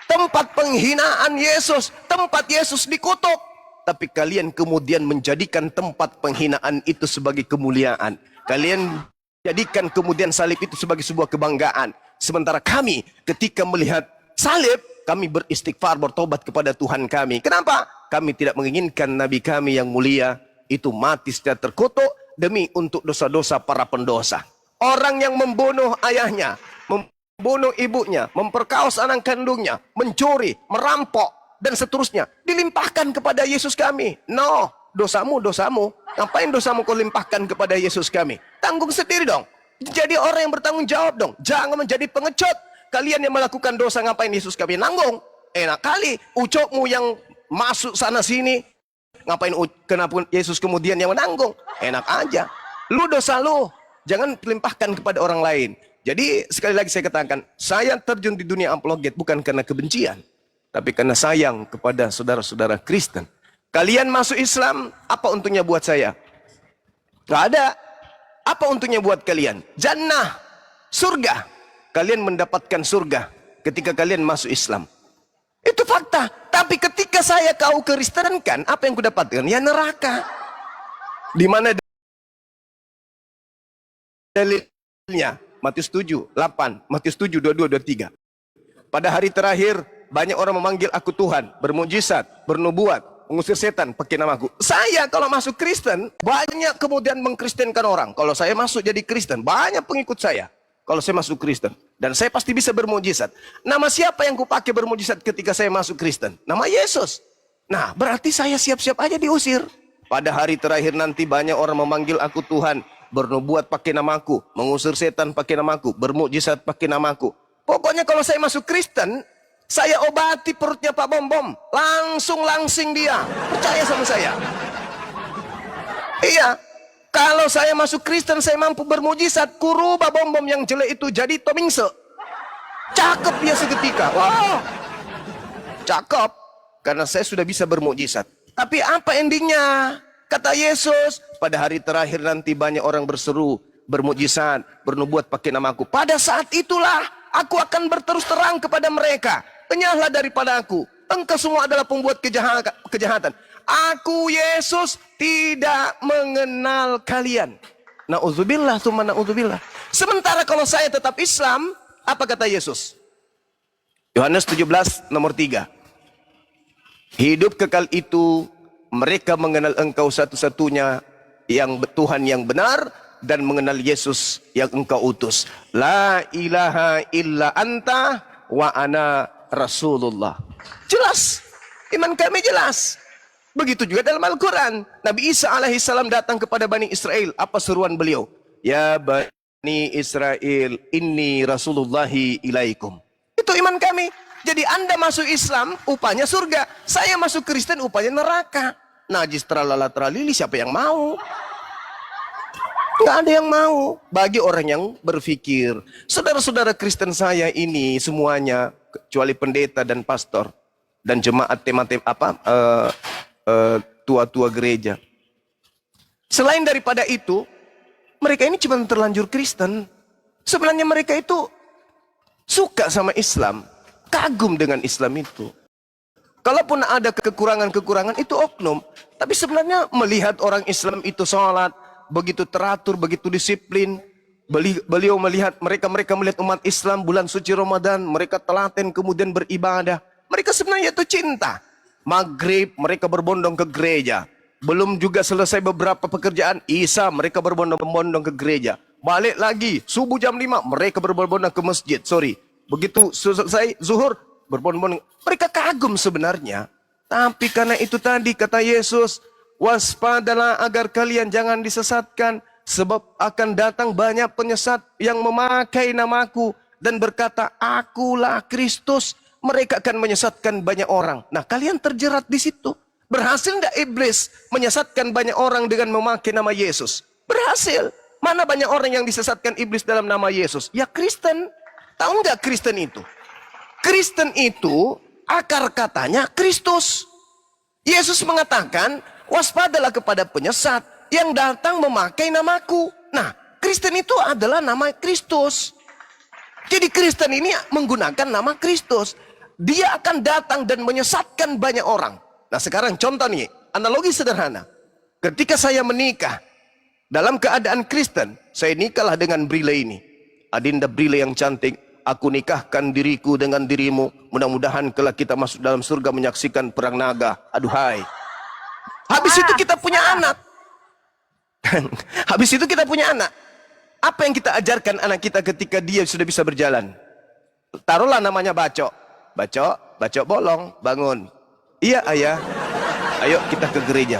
Tempat penghinaan Yesus. Tempat Yesus dikutuk. Tapi kalian kemudian menjadikan tempat penghinaan itu sebagai kemuliaan. Kalian jadikan kemudian salib itu sebagai sebuah kebanggaan. Sementara kami ketika melihat salib, kami beristighfar, bertobat kepada Tuhan kami. Kenapa? Kami tidak menginginkan Nabi kami yang mulia itu mati secara terkutuk demi untuk dosa-dosa para pendosa. Orang yang membunuh ayahnya, membunuh ibunya, memperkaos anak kandungnya, mencuri, merampok, dan seterusnya, dilimpahkan kepada Yesus kami. No, dosamu, dosamu. Ngapain dosamu kau limpahkan kepada Yesus kami? Tanggung sendiri dong. Jadi orang yang bertanggung jawab dong. Jangan menjadi pengecut. Kalian yang melakukan dosa, ngapain Yesus kami nanggung? Enak kali, ucokmu yang masuk sana sini, ngapain kenapa Yesus kemudian yang menanggung? Enak aja. Lu dosa lu, jangan limpahkan kepada orang lain. Jadi sekali lagi saya katakan, saya terjun di dunia apologet bukan karena kebencian, tapi karena sayang kepada saudara-saudara Kristen. Kalian masuk Islam, apa untungnya buat saya? Gak ada. Apa untungnya buat kalian? Jannah, surga. Kalian mendapatkan surga ketika kalian masuk Islam. Itu fakta. Tapi ketika saya kau kristenkan, apa yang kudapatkan? Ya neraka. Di mana dalilnya? Matius 7, 8, Matius 7, 22, 23. Pada hari terakhir, banyak orang memanggil aku Tuhan, bermujizat, bernubuat, mengusir setan pakai namaku. Saya kalau masuk Kristen, banyak kemudian mengkristenkan orang. Kalau saya masuk jadi Kristen, banyak pengikut saya. Kalau saya masuk Kristen, dan saya pasti bisa bermujizat. Nama siapa yang kupakai bermujizat ketika saya masuk Kristen? Nama Yesus. Nah, berarti saya siap-siap aja diusir. Pada hari terakhir nanti banyak orang memanggil aku Tuhan, bernubuat pakai namaku, mengusir setan pakai namaku, bermujizat pakai namaku. Pokoknya kalau saya masuk Kristen, saya obati perutnya Pak Bom Bom, langsing dia. Percaya sama saya. Iya. Kalau saya masuk Kristen, saya mampu bermujizat. Kurubah Bom Bom yang jelek itu jadi Tomingse. Cakep dia seketika. Wah, cakep. Karena saya sudah bisa bermujizat. Tapi apa endingnya? Kata Yesus, pada hari terakhir nanti banyak orang berseru, bermujizat, bernubuat pakai namaku. Pada saat itulah aku akan berterus terang kepada mereka. Enyahlah daripada aku. Engkau semua adalah pembuat kejahatan. Aku Yesus tidak mengenal kalian. Na'udzubillah, tsumma na'udzubillah. Sementara kalau saya tetap Islam, apa kata Yesus? Yohanes 17 nomor 3. Hidup kekal itu mereka mengenal engkau satu-satunya yang Tuhan yang benar dan mengenal Yesus yang engkau utus. La ilaha illa anta wa ana rasulullah. Jelas, iman kami jelas. Begitu juga dalam Al-Quran. Nabi Isa alaihissalam datang kepada Bani Israel. Apa seruan beliau? Ya Bani Israel, inni rasulullahi ilaikum. Itu iman kami. Jadi Anda masuk Islam, upahnya surga. Saya masuk Kristen, upahnya neraka. Najis tralala tralili, siapa yang mau? Nggak ada yang mau. Bagi orang yang berpikir. Saudara-saudara Kristen saya ini semuanya, kecuali pendeta dan pastor dan jemaat tua-tua gereja. Selain daripada itu, mereka ini cuma terlanjur Kristen. Sebenarnya mereka itu suka sama Islam, kagum dengan Islam itu. Kalaupun ada kekurangan-kekurangan itu oknum, tapi sebenarnya melihat orang Islam itu sholat begitu teratur, begitu disiplin. Beliau melihat mereka melihat umat Islam bulan suci Ramadan, mereka telaten kemudian beribadah. Mereka sebenarnya itu cinta. Maghrib mereka berbondong ke gereja. Belum juga selesai beberapa pekerjaan Isya, mereka berbondong-bondong ke gereja. Balik lagi subuh jam 5 mereka berbondong ke masjid. Begitu selesai zuhur berbondong-bondong. Mereka kagum sebenarnya. Tapi karena itu tadi kata Yesus, waspadalah agar kalian jangan disesatkan, sebab akan datang banyak penyesat yang memakai namaku dan berkata, akulah Kristus. Mereka akan menyesatkan banyak orang. Nah, kalian terjerat di situ. Berhasil enggak iblis menyesatkan banyak orang dengan memakai nama Yesus? Berhasil. Mana banyak orang yang disesatkan iblis dalam nama Yesus? Ya Kristen. Tahu enggak Kristen itu? Kristen itu akar katanya Kristus. Yesus mengatakan, waspadalah kepada penyesat yang datang memakai namaku. Nah, Kristen itu adalah nama Kristus. Jadi Kristen ini menggunakan nama Kristus. Dia akan datang dan menyesatkan banyak orang. Nah sekarang contoh nih, analogi sederhana. Ketika saya menikah, dalam keadaan Kristen, saya nikahlah dengan Brile ini. Adinda Brile yang cantik, aku nikahkan diriku dengan dirimu. Mudah-mudahan kelak kita masuk dalam surga menyaksikan perang naga. Aduhai. Habis itu kita punya anak. Habis itu kita punya anak. Apa yang kita ajarkan anak kita ketika dia sudah bisa berjalan? Taruhlah namanya Bacok. Bacok bolong, bangun. Iya ayah, ayo kita ke gereja.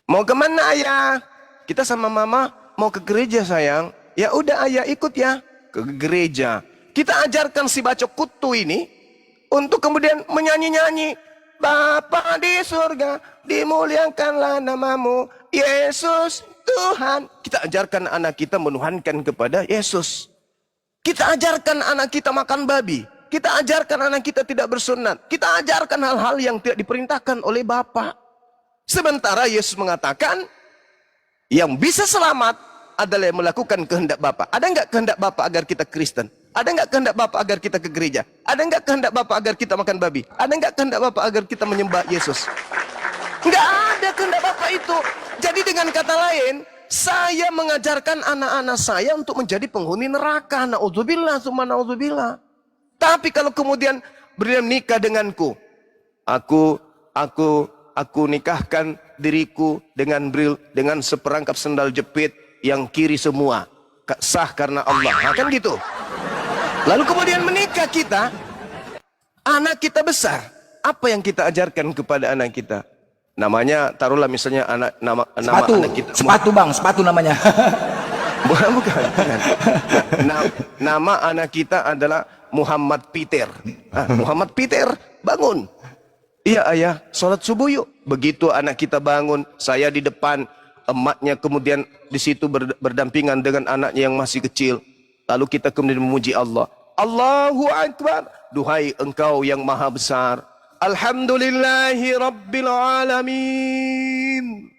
Mau kemana ayah? Kita sama mama mau ke gereja sayang. Ya udah ayah ikut ya ke gereja. Kita ajarkan si Bacok kutu ini untuk kemudian menyanyi-nyanyi. Bapa di surga, dimuliakanlah namamu, Yesus Tuhan. Kita ajarkan anak kita menuhankan kepada Yesus. Kita ajarkan anak kita makan babi. Kita ajarkan anak kita tidak bersunat. Kita ajarkan hal-hal yang tidak diperintahkan oleh Bapa. Sementara Yesus mengatakan, yang bisa selamat adalah yang melakukan kehendak Bapa. Ada enggak kehendak Bapa agar kita Kristen? Ada enggak kehendak Bapa agar kita ke gereja? Ada enggak kehendak Bapa agar kita makan babi? Ada enggak kehendak Bapa agar kita menyembah Yesus? Enggak ada kehendak Bapa itu. Jadi dengan kata lain, saya mengajarkan anak-anak saya untuk menjadi penghuni neraka. Na'udzubillah, summa na'udzubillah. Tapi kalau kemudian beliau nikah denganku, aku nikahkan diriku dengan Bril dengan seperangkap sendal jepit yang kiri semua sah karena Allah. Nah, kan gitu. Lalu kemudian menikah kita, anak kita besar. Apa yang kita ajarkan kepada anak kita? Namanya taruhlah misalnya nama anak kita. Sepatu namanya. Bukan. Nama anak kita adalah Muhammad Peter. Muhammad Peter, bangun. Iya ayah, sholat subuh yuk. Begitu anak kita bangun, saya di depan, emaknya kemudian di situ berdampingan dengan anaknya yang masih kecil. Lalu kita kemudian memuji Allah. Allahu Akbar. Duhai engkau yang maha besar. Alhamdulillahi Rabbil Alamin.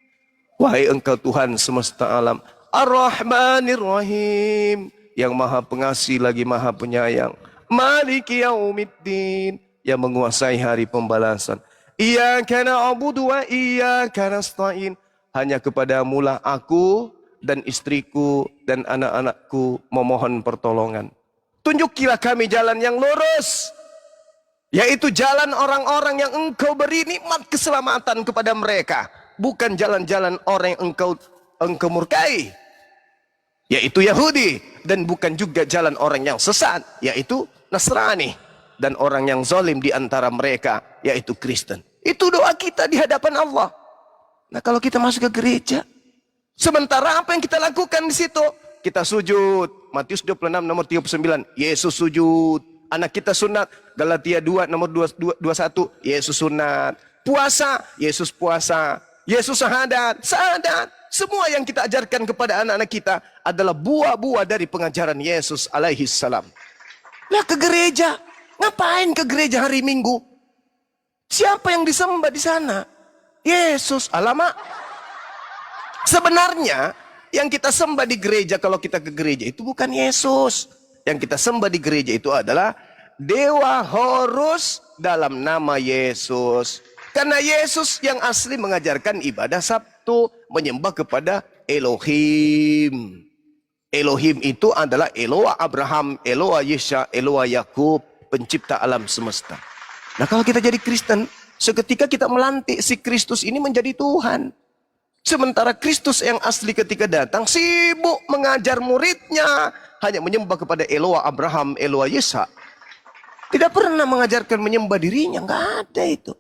Wahai engkau Tuhan semesta alam. Ar-Rahmanir Rahim. Yang maha pengasih lagi maha penyayang. Maliki yaumiddin. Yang menguasai hari pembalasan. Iyyaka na'budu wa iyyaka nasta'in. Hanya kepadamu lah aku dan istriku dan anak-anakku memohon pertolongan. Tunjukilah kami jalan yang lurus. Yaitu jalan orang-orang yang engkau beri nikmat keselamatan kepada mereka. Bukan jalan-jalan orang yang engkau murkai, yaitu Yahudi. Dan bukan juga jalan orang yang sesat, yaitu Nasrani. Dan orang yang zalim di antara mereka, yaitu Kristen. Itu doa kita di hadapan Allah. Nah kalau kita masuk ke gereja, sementara apa yang kita lakukan di situ? Kita sujud. Matius 26 nomor 39. Yesus sujud. Anak kita sunat. Galatia 2 nomor 21. Yesus sunat. Puasa. Yesus puasa. Yesus syahadat. Syahadat. Semua yang kita ajarkan kepada anak-anak kita adalah buah-buah dari pengajaran Yesus alaihi salam. Lah ke gereja. Ngapain ke gereja hari Minggu? Siapa yang disembah di sana? Yesus. Alamak. Sebenarnya yang kita sembah di gereja, kalau kita ke gereja itu bukan Yesus. Yang kita sembah di gereja itu adalah Dewa Horus dalam nama Yesus. Karena Yesus yang asli mengajarkan ibadah Sabtu, menyembah kepada Elohim. Elohim itu adalah Eloah Abraham, Eloah Yesha, Eloah Yakub, pencipta alam semesta. Nah kalau kita jadi Kristen, seketika kita melantik si Kristus ini menjadi Tuhan. Sementara Kristus yang asli ketika datang sibuk mengajar muridnya hanya menyembah kepada Eloah Abraham, Eloah Yesha. Tidak pernah mengajarkan menyembah dirinya, nggak ada itu.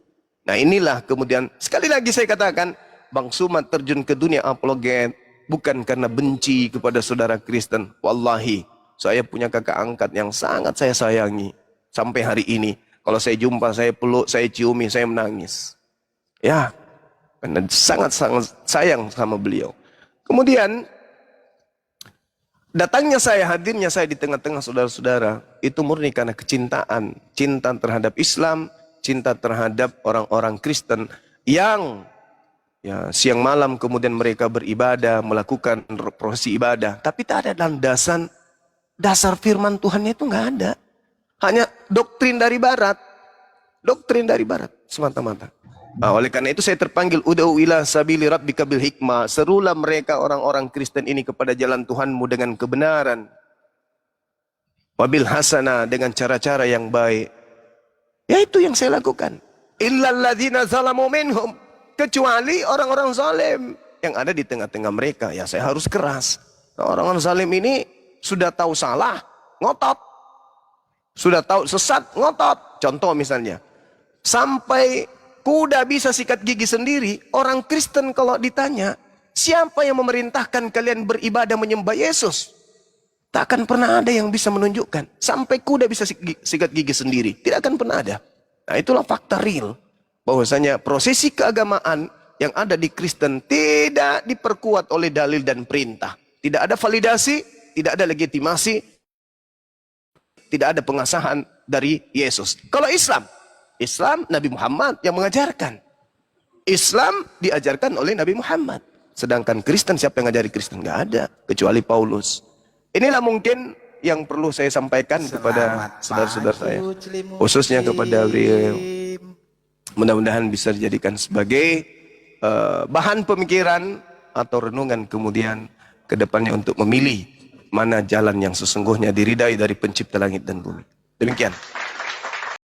Nah inilah kemudian sekali lagi saya katakan, Bang Sumat terjun ke dunia apologet bukan karena benci kepada saudara Kristen. Wallahi, saya punya kakak angkat yang sangat saya sayangi sampai hari ini. Kalau saya jumpa, saya peluk, saya ciumi, saya menangis. Ya. Karena sangat-sangat sayang sama beliau. Kemudian datangnya saya, hadirnya saya di tengah-tengah saudara-saudara, itu murni karena kecintaan. Cinta terhadap Islam, cinta terhadap orang-orang Kristen yang ya, siang malam kemudian mereka beribadah, melakukan prosesi ibadah. Tapi tak ada landasan, dasar firman Tuhannya itu nggak ada. Hanya doktrin dari barat. Doktrin dari barat semata-mata. Nah, oleh karena itu saya terpanggil ud'u ila sabili rabbika bil hikmah. Serulah mereka orang-orang Kristen ini kepada jalan Tuhanmu dengan kebenaran. Wabil hasanah, dengan cara-cara yang baik. Ya itu yang saya lakukan. Illal ladzina zalamu minhum, kecuali orang-orang zalim yang ada di tengah-tengah mereka. Ya saya harus keras. Nah, orang-orang zalim ini sudah tahu salah, ngotot. Sudah tahu sesat, ngotot. Contoh misalnya, sampai kuda bisa sikat gigi sendiri. Orang Kristen kalau ditanya, siapa yang memerintahkan kalian beribadah menyembah Yesus? Tak akan pernah ada yang bisa menunjukkan. Sampai kuda bisa sikat gigi sendiri. Tidak akan pernah ada. Nah itulah fakta real. Bahwasanya prosesi keagamaan yang ada di Kristen tidak diperkuat oleh dalil dan perintah. Tidak ada validasi, tidak ada legitimasi, tidak ada pengasahan dari Yesus. Kalau Islam Nabi Muhammad yang mengajarkan. Islam diajarkan oleh Nabi Muhammad. Sedangkan Kristen, siapa yang ngajari Kristen? Nggak ada, kecuali Paulus. Inilah mungkin yang perlu saya sampaikan kepada saudara-saudara saya. Khususnya kepada beliau. Mudah-mudahan bisa dijadikan sebagai bahan pemikiran atau renungan kemudian ke depannya untuk memilih mana jalan yang sesungguhnya diridai dari pencipta langit dan bumi. Demikian.